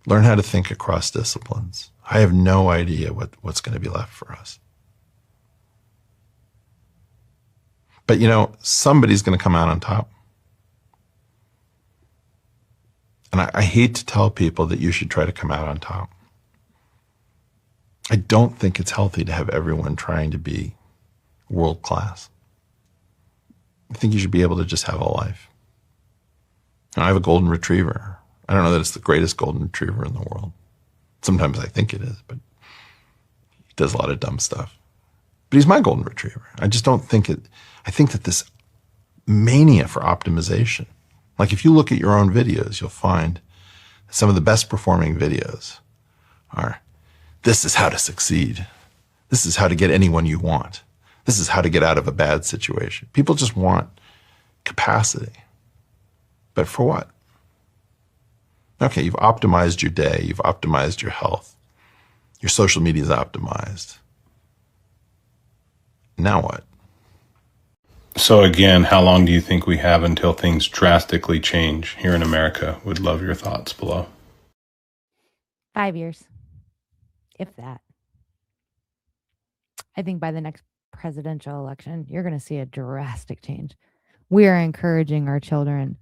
Learn how to think across disciplines. I have no idea what's going to be left for us. But, you know, somebody's going to come out on top. And I hate to tell people that you should try to come out on top. I don't think it's healthy to have everyone trying to be world class. I think you should be able to just have a life. I have a golden retriever. I don't know that it's the greatest golden retriever in the world. Sometimes I think it is, but he does a lot of dumb stuff. But he's my golden retriever. I just don't think it. I think that this mania for optimization, like if you look at your own videos, you'll find some of the best performing videos are, this is how to succeed. This is how to get anyone you want. This is how to get out of a bad situation. People just want capacity. But for what? Okay, you've optimized your day. You've optimized your health. Your social media is optimized. Now what? So again, how long do you think we have until things drastically change here in America? Would love your thoughts below. 5 years, if that. I think by the next presidential election, you're going to see a drastic change. We are encouraging our children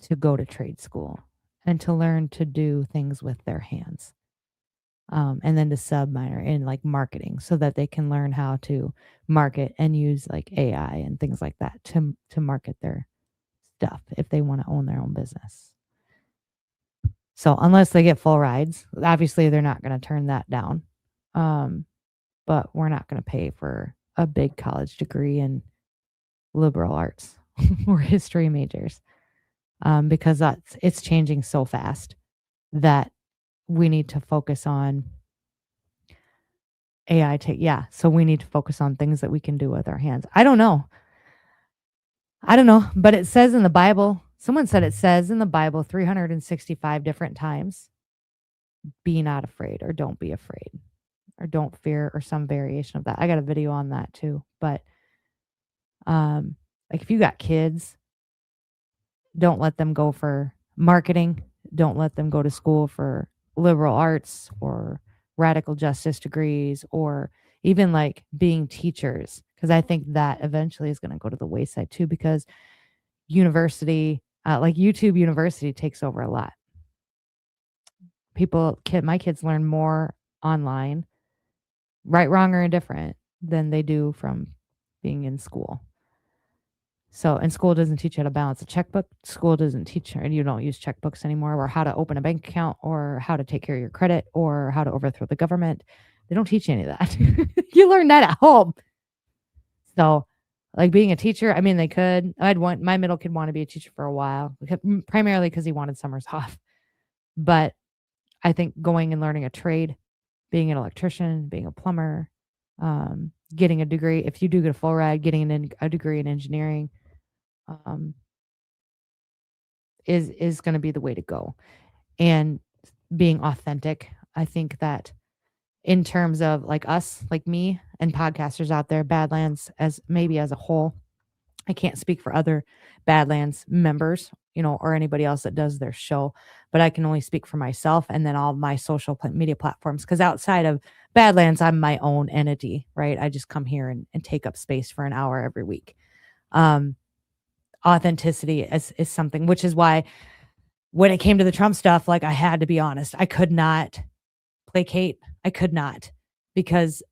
to go to trade school and to learn to do things with their hands. And then to sub-minor in like marketing so that they can learn how to market and use like AI and things like that to market their stuff if they want to own their own business. So unless they get full rides, obviously they're not going to turn that down. But we're not going to pay for a big college degree in liberal arts or history majors because it's changing so fast that we need to focus on AI. So we need to focus on things that we can do with our hands. I don't know, but it says in the Bible, someone said it says in the Bible 365 different times, be not afraid or don't be afraid or don't fear or some variation of that. I got a video on that too. But like if you got kids, don't let them go for marketing. Don't let them go to school for liberal arts or radical justice degrees or even like being teachers. Because I think that eventually is going to go to the wayside too, because university, like YouTube University takes over a lot. My kids learn more online, right, wrong, or indifferent than they do from being in school. So, and school doesn't teach you how to balance a checkbook. School doesn't teach you, and you don't use checkbooks anymore, or how to open a bank account, or how to take care of your credit, or how to overthrow the government. They don't teach you any of that. You learn that at home. So, like being a teacher, I mean, they could. My middle kid wanted to be a teacher for a while, primarily because he wanted summers off. But I think going and learning a trade, being an electrician, being a plumber, getting a degree, if you do get a full ride, getting a degree in engineering, is going to be the way to go. And being authentic, I think that in terms of like us, like me and podcasters out there, Badlands as a whole, I can't speak for other Badlands members, or anybody else that does their show, but I can only speak for myself and then all my social media platforms. Because outside of Badlands, I'm my own entity, right? I just come here and take up space for an hour every week. Authenticity is something, which is why when it came to the Trump stuff, like I had to be honest, I could not placate. I could not, because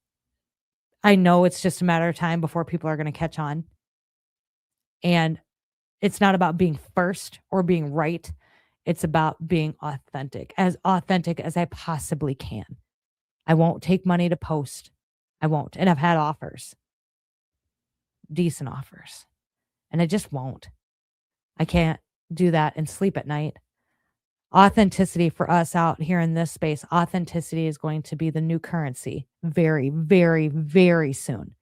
I know it's just a matter of time before people are going to catch on. And it's not about being first or being right. It's about being authentic as I possibly can. I won't take money to post. I won't. And I've had offers, decent offers, and I just won't. I can't do that and sleep at night. Authenticity for us out here in this space, authenticity is going to be the new currency very, very, very soon.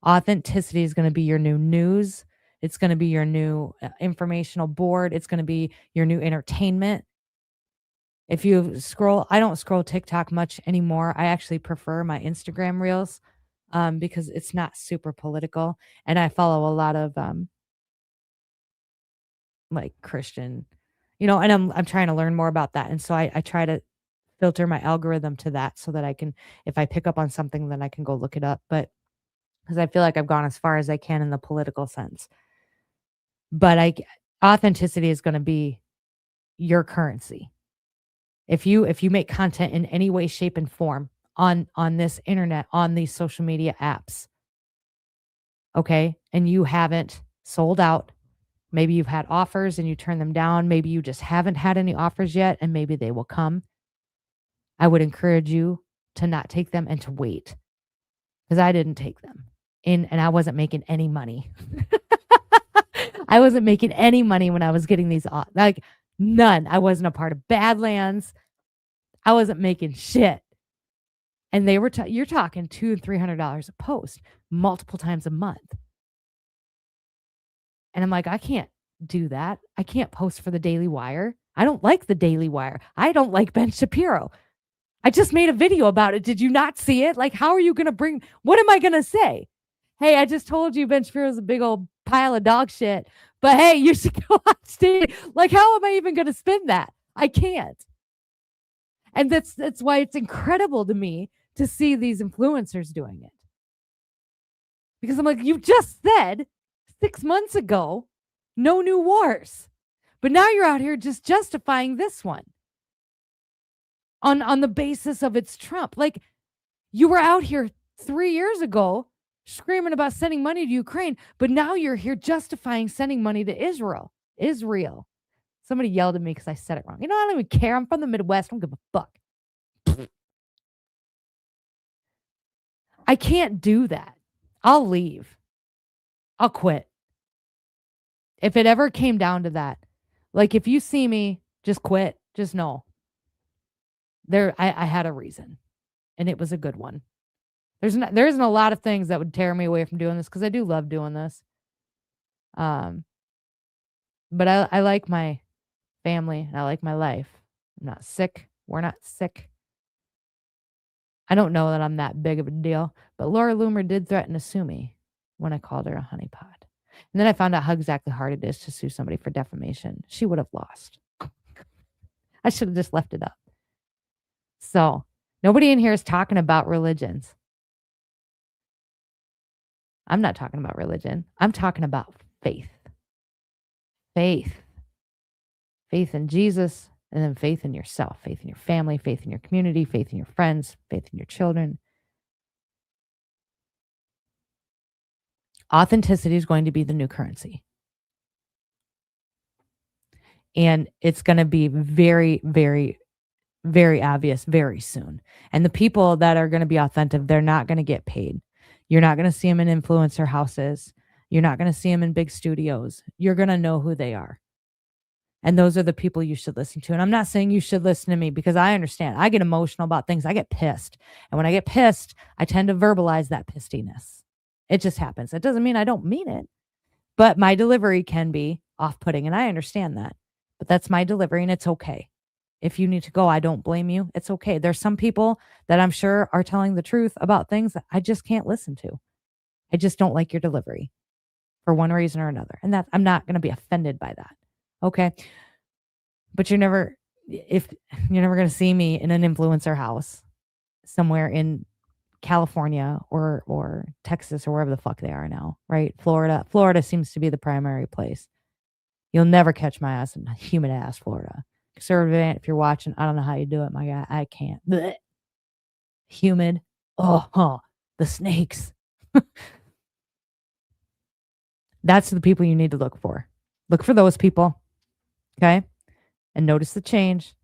Authenticity is going to be your new news. It's going to be your new informational board. It's going to be your new entertainment. If you scroll, I don't scroll TikTok much anymore. I actually prefer my Instagram reels because it's not super political. And I follow a lot of like Christian, and I'm trying to learn more about that. And so I try to filter my algorithm to that so that I can, if I pick up on something, then I can go look it up. But because I feel like I've gone as far as I can in the political sense. But Authenticity is going to be your currency. If you make content in any way, shape, and form on this internet, on these social media apps, okay, and you haven't sold out, maybe you've had offers and you turn them down, maybe you just haven't had any offers yet, and maybe they will come, I would encourage you to not take them and to wait, because I didn't take them and I wasn't making any money. I wasn't making any money when I was getting these, like none. I wasn't a part of Badlands. I wasn't making shit. And they were, you're talking $200 and $300 a post, multiple times a month. And I'm like, I can't do that. I can't post for the Daily Wire. I don't like the Daily Wire. I don't like Ben Shapiro. I just made a video about it. Did you not see it? Like, how are you going to bring, what am I going to say? Hey, I just told you Ben Shapiro's a big old pile of dog shit, but hey, you should go on stage. Like, how am I even going to spin that? I can't. And that's why it's incredible to me to see these influencers doing it. Because I'm like, you just said 6 months ago, no new wars. But now you're out here just justifying this one on the basis of it's Trump. Like, you were out here 3 years ago screaming about sending money to Ukraine, but now you're here justifying sending money to Israel. Somebody yelled at me because I said it wrong. You know, I don't even care. I'm from the Midwest. I don't give a fuck. I can't do that. I'll leave. I'll quit. If it ever came down to that, like if you see me, just quit. Just know. I had a reason, and it was a good one. There isn't a lot of things that would tear me away from doing this, because I do love doing this. But I like my family, and I like my life. I'm not sick. We're not sick. I don't know that I'm that big of a deal, but Laura Loomer did threaten to sue me when I called her a honeypot. And then I found out how exactly hard it is to sue somebody for defamation. She would have lost. I should have just left it up. So nobody in here is talking about religions. I'm not talking about religion. I'm talking about faith. Faith. Faith in Jesus, and then faith in yourself, faith in your family, faith in your community, faith in your friends, faith in your children. Authenticity is going to be the new currency. And it's going to be very, very, very obvious very soon. And the people that are going to be authentic, they're not going to get paid. You're not going to see them in influencer houses. You're not going to see them in big studios. You're going to know who they are. And those are the people you should listen to. And I'm not saying you should listen to me, because I understand. I get emotional about things. I get pissed. And when I get pissed, I tend to verbalize that pistiness. It just happens. It doesn't mean I don't mean it. But my delivery can be off-putting, and I understand that. But that's my delivery, and it's okay. If you need to go, I don't blame you. It's okay. There's some people that I'm sure are telling the truth about things that I just can't listen to. I just don't like your delivery for one reason or another. And that I'm not going to be offended by that. Okay. But you're never going to see me in an influencer house somewhere in California or Texas or wherever the fuck they are now, right? Florida seems to be the primary place. You'll never catch my ass in humid ass Florida. Conservative, if you're watching, I don't know how you do it, my guy. I can't. Blech. Humid. The snakes. That's the people you need to look for. Look for those people. Okay? And notice the change.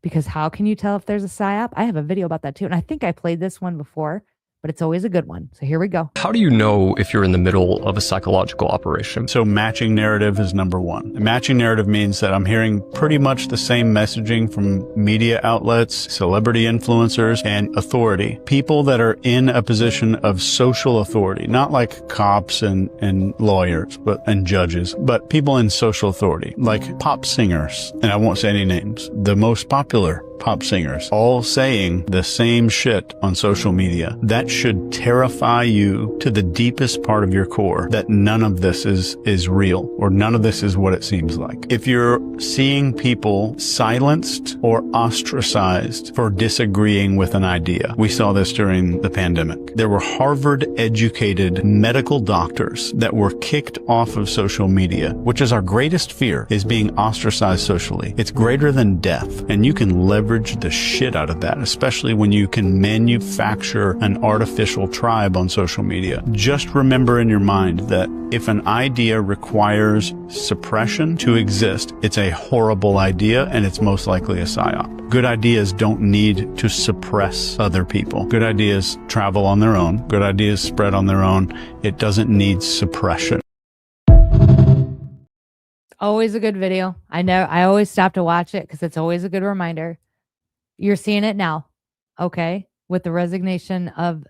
Because how can you tell if there's a psyop? I have a video about that too. And I think I played this one before, but it's always a good one. So here we go. How do you know if you're in the middle of a psychological operation? So matching narrative is number one. Matching narrative means that I'm hearing pretty much the same messaging from media outlets, celebrity influencers, and authority. People that are in a position of social authority, not like cops and lawyers and judges, but people in social authority, like pop singers. And I won't say any names. The most popular pop singers, all saying the same shit on social media. That should terrify you to the deepest part of your core, that none of this is real, or none of this is what it seems like. If you're seeing people silenced or ostracized for disagreeing with an idea, we saw this during the pandemic. There were Harvard-educated medical doctors that were kicked off of social media, which is our greatest fear, is being ostracized socially. It's greater than death, and you can leverage the shit out of that, especially when you can manufacture an artificial tribe on social media. Just remember in your mind that if an idea requires suppression to exist, it's a horrible idea, and it's most likely a psyop. Good ideas don't need to suppress other people. Good ideas travel on their own. Good ideas spread on their own. It doesn't need suppression. Always a good video. I always stop to watch it because it's always a good reminder. You're seeing it now, okay? With the resignation of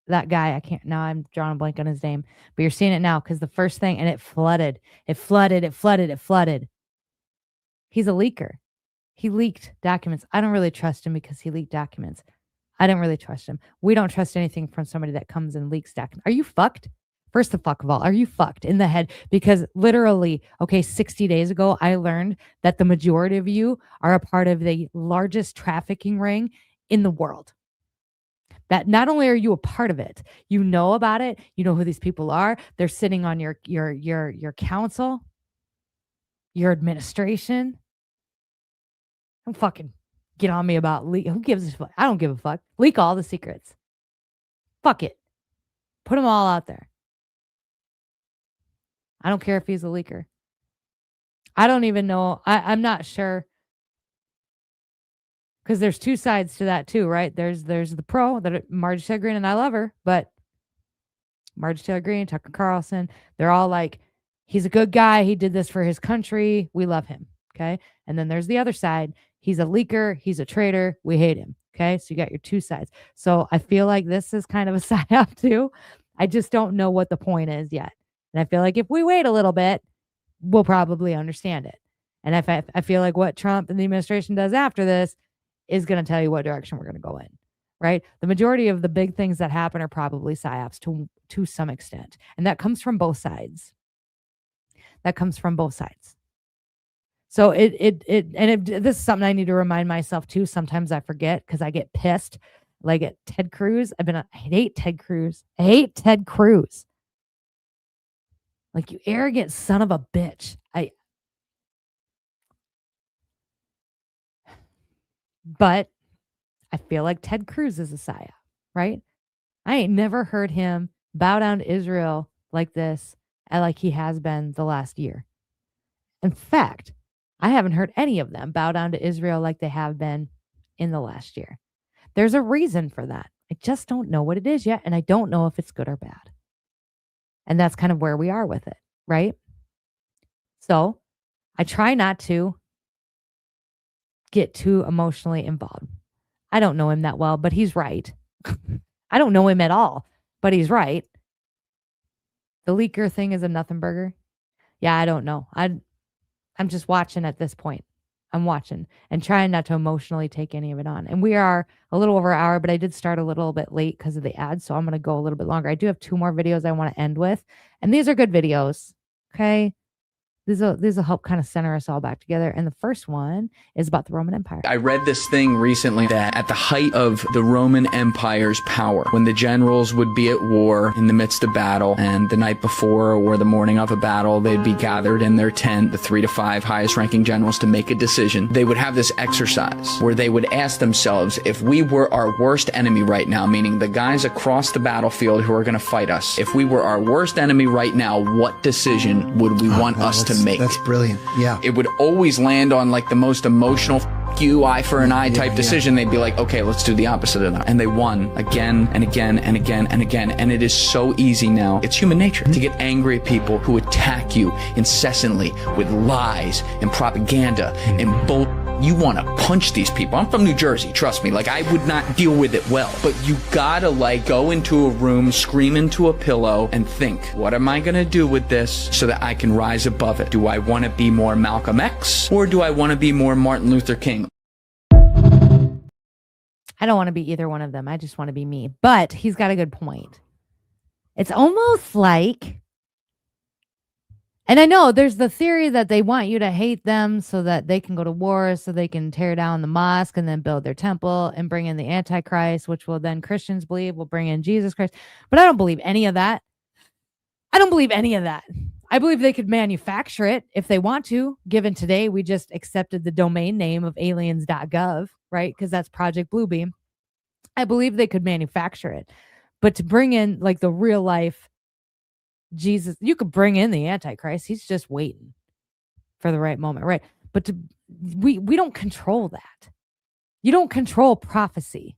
that guy. I'm drawing a blank on his name, but you're seeing it now because the first thing, and it flooded. He's a leaker. He leaked documents. I don't really trust him because he leaked documents. I don't really trust him. We don't trust anything from somebody that comes and leaks documents. Are you fucked? First the fuck of all, are you fucked in the head? Because literally, 60 days ago, I learned that the majority of you are a part of the largest trafficking ring in the world. That not only are you a part of it, you know about it, you know who these people are. They're sitting on your council, your administration. Don't fucking get on me about leak. Who gives a fuck? I don't give a fuck. Leak all the secrets. Fuck it. Put them all out there. I don't care if he's a leaker. I don't even know. I'm not sure. Because there's two sides to that too, right? There's the pro, that Marjorie Taylor Greene, and I love her, but Marjorie Taylor Greene, Tucker Carlson, they're all like, he's a good guy. He did this for his country. We love him. Okay. And then there's the other side. He's a leaker. He's a traitor. We hate him. Okay. So you got your two sides. So I feel like this is kind of a psyop too. I just don't know what the point is yet. And I feel like if we wait a little bit, we'll probably understand it. And I feel like what Trump and the administration does after this is going to tell you what direction we're going to go in, right? The majority of the big things that happen are probably psyops to some extent. And that comes from both sides. So this is something I need to remind myself too. Sometimes I forget because I get pissed. Like at Ted Cruz, I hate Ted Cruz. Like, you arrogant son of a bitch. But I feel like Ted Cruz is a psyop, right? I ain't never heard him bow down to Israel like this, like he has been the last year. In fact, I haven't heard any of them bow down to Israel like they have been in the last year. There's a reason for that. I just don't know what it is yet, and I don't know if it's good or bad. And that's kind of where we are with it, right? So I try not to get too emotionally involved. I don't know him that well, but he's right. I don't know him at all, but he's right. The leaker thing is a nothing burger. Yeah, I don't know. I'm just watching at this point. I'm watching and trying not to emotionally take any of it on. And we are a little over an hour, but I did start a little bit late because of the ads. So I'm going to go a little bit longer. I do have 2 more videos I want to end with. And these are good videos. Okay. These will help kind of center us all back together. And the first one is about the Roman Empire. I read this thing recently that at the height of the Roman Empire's power, when the generals would be at war in the midst of battle, and the night before or the morning of a battle, they'd be gathered in their tent, the 3 to 5 highest ranking generals, to make a decision. They would have this exercise where they would ask themselves, if we were our worst enemy right now, meaning the guys across the battlefield who are going to fight us, if we were our worst enemy right now, what decision would we want us to make? That's brilliant. Yeah. It would always land on like the most emotional you, eye for an eye type decision. They'd be like, okay, let's do the opposite of that. And they won again and again and again and again. And it is so easy now. It's human nature to get angry at people who attack you incessantly with lies and propaganda and bull. You want to punch these people. I'm from New Jersey, trust me. Like, I would not deal with it well. But you gotta, like, go into a room, scream into a pillow, and think, what am I gonna do with this so that I can rise above it? Do I want to be more Malcolm X, or do I want to be more Martin Luther King? I don't want to be either one of them. I just want to be me. But he's got a good point. It's almost like, and I know there's the theory that they want you to hate them so that they can go to war, so they can tear down the mosque and then build their temple and bring in the Antichrist, which will then Christians believe will bring in Jesus Christ. But I don't believe any of that. I don't believe any of that. I believe they could manufacture it if they want to. Given today, we just accepted the domain name of aliens.gov, right? Because that's Project Bluebeam. I believe they could manufacture it. But to bring in like the real life Jesus, you could bring in the Antichrist. He's just waiting for the right moment, right? But we don't control that. You don't control prophecy.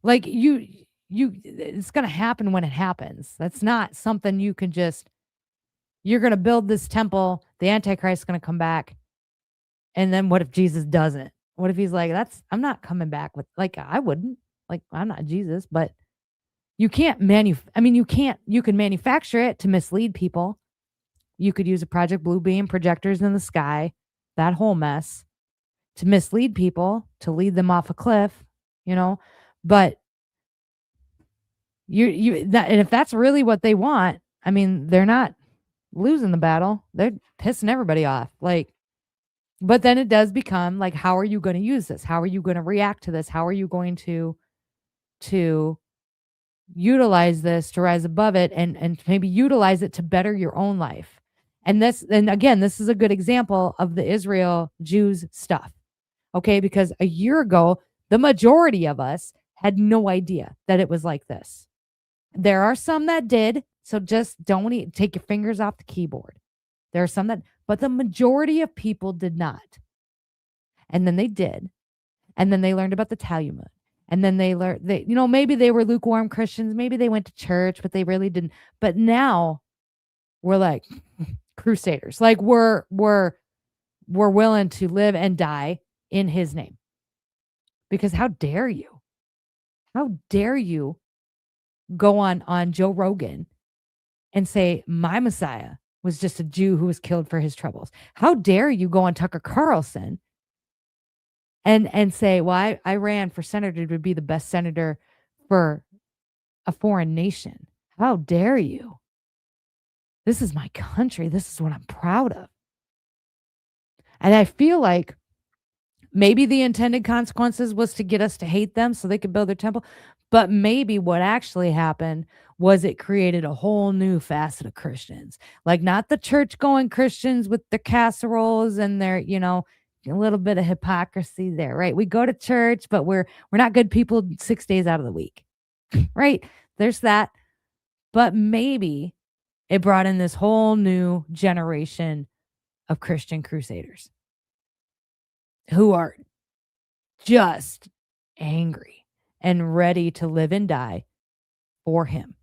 Like it's going to happen when it happens. That's not something you can just, you're going to build this temple, the Antichrist is going to come back. And then what if Jesus doesn't? What if he's like, I'm not coming back with, like, I wouldn't, like, I'm not Jesus, but you can't you can manufacture it to mislead people. You could use a Project Bluebeam, projectors in the sky, that whole mess to mislead people, to lead them off a cliff, but and if that's really what they want, I mean, they're not losing the battle. They're pissing everybody off. Like, but then it does become like, how are you going to use this? How are you going to react to this? How are you going to utilize this to rise above it and maybe utilize it to better your own life? And again, this is a good example of the Israel Jews stuff. Okay. Because a year ago, the majority of us had no idea that it was like this. There are some that did. So just don't take your fingers off the keyboard. There are some but the majority of people did not. And then they did. And then they learned about the Talmud. And then they learned, maybe they were lukewarm Christians. Maybe they went to church, but they really didn't. But now we're like crusaders. Like we're willing to live and die in his name. Because how dare you? How dare you go on Joe Rogan and say my Messiah was just a Jew who was killed for his troubles? How dare you go on Tucker Carlson and say, well, I ran for senator to be the best senator for a foreign nation. How dare you? This is my country. This is what I'm proud of. And I feel like maybe the intended consequences was to get us to hate them so they could build their temple. But maybe what actually happened was it created a whole new facet of Christians. Like not the church-going Christians with their casseroles and their, a little bit of hypocrisy there, right? We go to church, but we're not good people 6 days out of the week, right? There's that. But maybe it brought in this whole new generation of Christian crusaders who are just angry and ready to live and die for him.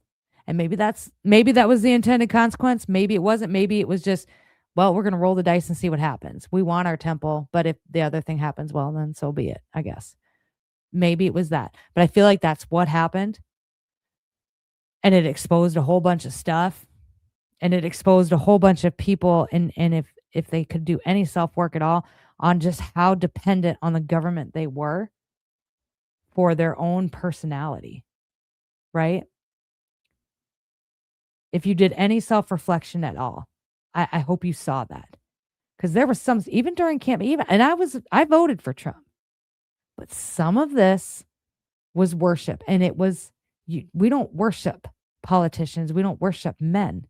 And maybe that was the intended consequence. Maybe it wasn't. Maybe it was just, well, we're going to roll the dice and see what happens. We want our temple, but if the other thing happens, well, then so be it, I guess. Maybe it was that. But I feel like that's what happened. And it exposed a whole bunch of stuff. And it exposed a whole bunch of people. And if they could do any self-work at all on just how dependent on the government they were for their own personality, right? If you did any self-reflection at all, I hope you saw that. Because there were some, even during and I voted for Trump. But some of this was worship. And it was, we don't worship politicians. We don't worship men.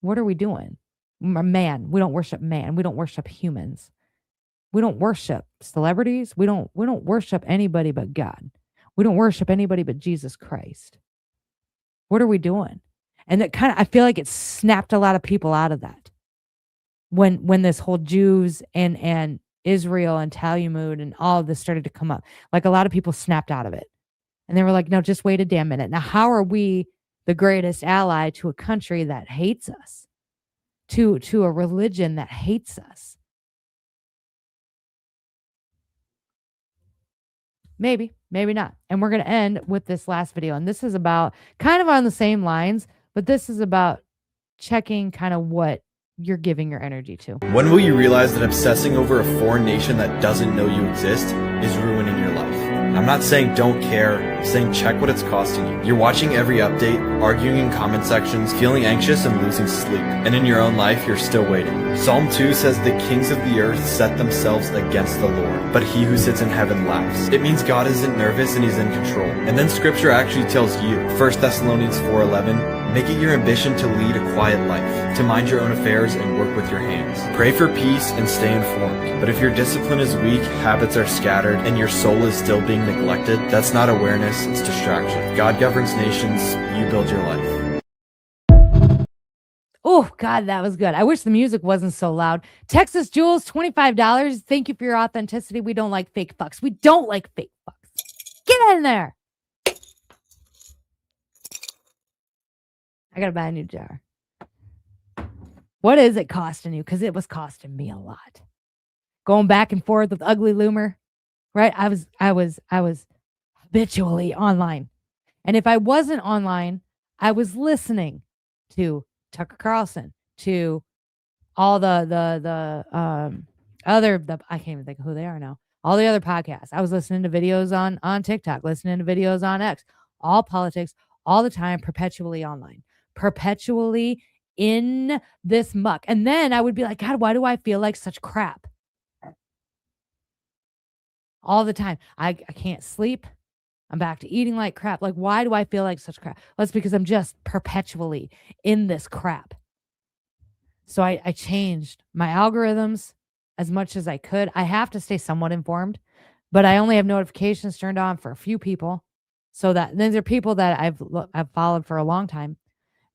What are we doing? Man. We don't worship man. We don't worship humans. We don't worship celebrities. We don't worship anybody but God. We don't worship anybody but Jesus Christ. What are we doing? And that I feel like it snapped a lot of people out of that. When this whole Jews and Israel and Talmud and all of this started to come up, like a lot of people snapped out of it. And they were like, no, just wait a damn minute. Now, how are we the greatest ally to a country that hates us? To a religion that hates us? Maybe, maybe not. And we're going to end with this last video. And this is about kind of on the same lines, but this is about checking kind of what you're giving your energy to. When will you realize that obsessing over a foreign nation that doesn't know you exist is ruining your life? I'm not saying don't care, I'm saying check what it's costing you. You're watching every update, arguing in comment sections, feeling anxious and losing sleep. And in your own life, you're still waiting. Psalm 2 says the kings of the earth set themselves against the Lord, but he who sits in heaven laughs. It means God isn't nervous and he's in control. And then scripture actually tells you, 1 Thessalonians 4:11, make it your ambition to lead a quiet life, to mind your own affairs and work with your hands. Pray for peace and stay informed. But if your discipline is weak, habits are scattered, and your soul is still being neglected, that's not awareness, it's distraction. God governs nations, you build your life. Oh, God, that was good. I wish the music wasn't so loud. Texas Jules, $25. Thank you for your authenticity. We don't like fake fucks. We don't like fake fucks. Get in there. I got to buy a new jar. What is it costing you? Because it was costing me a lot. Going back and forth with Ugly Loomer, right? I was habitually online. And if I wasn't online, I was listening to Tucker Carlson, to all the other, I can't even think of who they are now. All the other podcasts. I was listening to videos on TikTok, listening to videos on X, all politics, all the time, perpetually online, perpetually in this muck. And then I would be like, God, why do I feel like such crap? All the time. I can't sleep. I'm back to eating like crap. Like, why do I feel like such crap? Well, it's because I'm just perpetually in this crap. So I changed my algorithms as much as I could. I have to stay somewhat informed, but I only have notifications turned on for a few people. So that these are people that I've followed for a long time,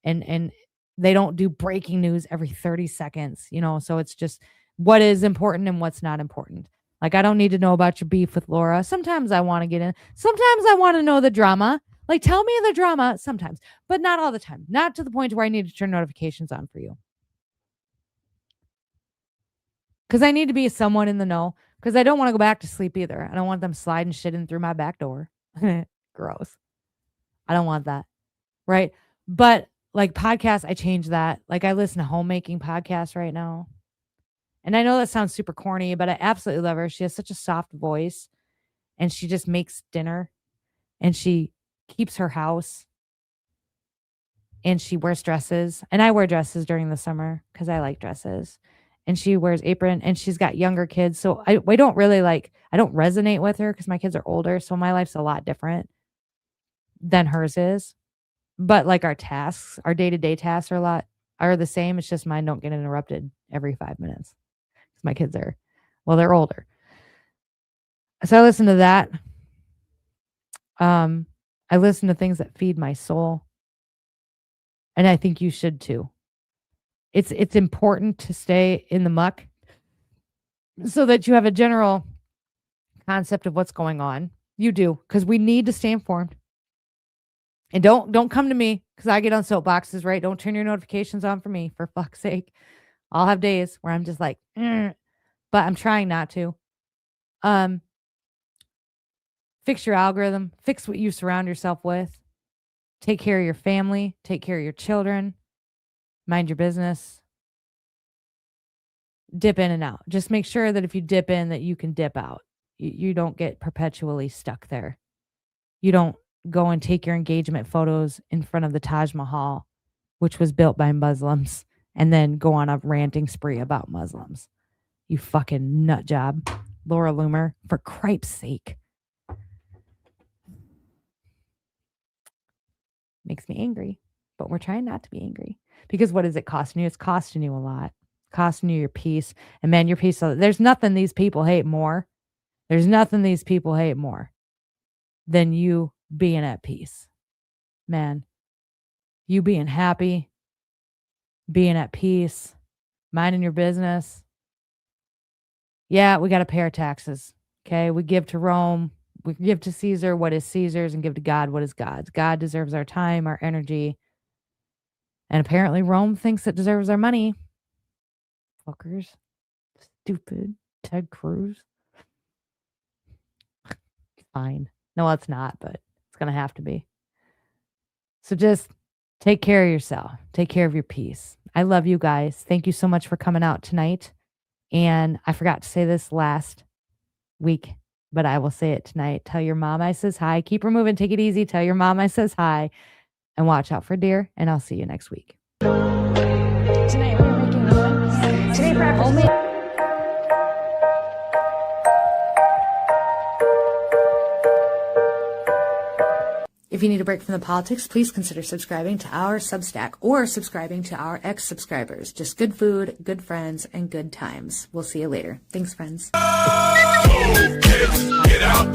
and they don't do breaking news every 30 seconds, you know. So it's just what is important and what's not important. Like, I don't need to know about your beef with Laura. Sometimes I want to get in. Sometimes I want to know the drama. Like, tell me the drama sometimes, but not all the time. Not to the point where I need to turn notifications on for you. Because I need to be someone in the know. Because I don't want to go back to sleep either. I don't want them sliding shit in through my back door. Gross. I don't want that. Right? But like podcasts, I changed that. Like, I listen to homemaking podcasts right now. And I know that sounds super corny, but I absolutely love her. She has such a soft voice, and she just makes dinner, and she keeps her house, and she wears dresses. And I wear dresses during the summer because I like dresses. And she wears apron, and she's got younger kids. So I don't really I don't resonate with her because my kids are older. So my life's a lot different than hers is. But like our tasks, our day-to-day tasks are the same. It's just mine don't get interrupted every 5 minutes. My kids they're older. So I listen to that. I listen to things that feed my soul. And I think you should too. It's important to stay in the muck so that you have a general concept of what's going on. You do, because we need to stay informed. And don't come to me because I get on soapboxes, right? Don't turn your notifications on for me, for fuck's sake. I'll have days where I'm just like, but I'm trying not to. Fix your algorithm. Fix what you surround yourself with. Take care of your family. Take care of your children. Mind your business. Dip in and out. Just make sure that if you dip in, that you can dip out. You don't get perpetually stuck there. You don't go and take your engagement photos in front of the Taj Mahal, which was built by Muslims, and then go on a ranting spree about Muslims. You fucking nut job. Laura Loomer, for cripe's sake. Makes me angry, but we're trying not to be angry. Because what is it costing you? It's costing you a lot. Costing you your peace. And man, your peace, there's nothing these people hate more. There's nothing these people hate more than you being at peace. Man, you being happy, being at peace, minding your business. Yeah, we got to pay our taxes. Okay, we give to Rome. We give to Caesar what is Caesar's and give to God what is God's. God deserves our time, our energy. And apparently Rome thinks it deserves our money. Fuckers. Stupid. Ted Cruz. Fine. No, it's not, but it's going to have to be. So just Take care of yourself. Take care of your peace. I love you guys. Thank you so much for coming out tonight. And I forgot to say this last week, but I will say it tonight. Tell your mom I says hi. Keep her moving. Take it easy. Tell your mom I says hi. And watch out for deer. And I'll see you next week. Tonight we're making one. Today practice only. If you need a break from the politics, please consider subscribing to our Substack or subscribing to our ex-subscribers. Just good food, good friends, and good times. We'll see you later. Thanks, friends. Get out.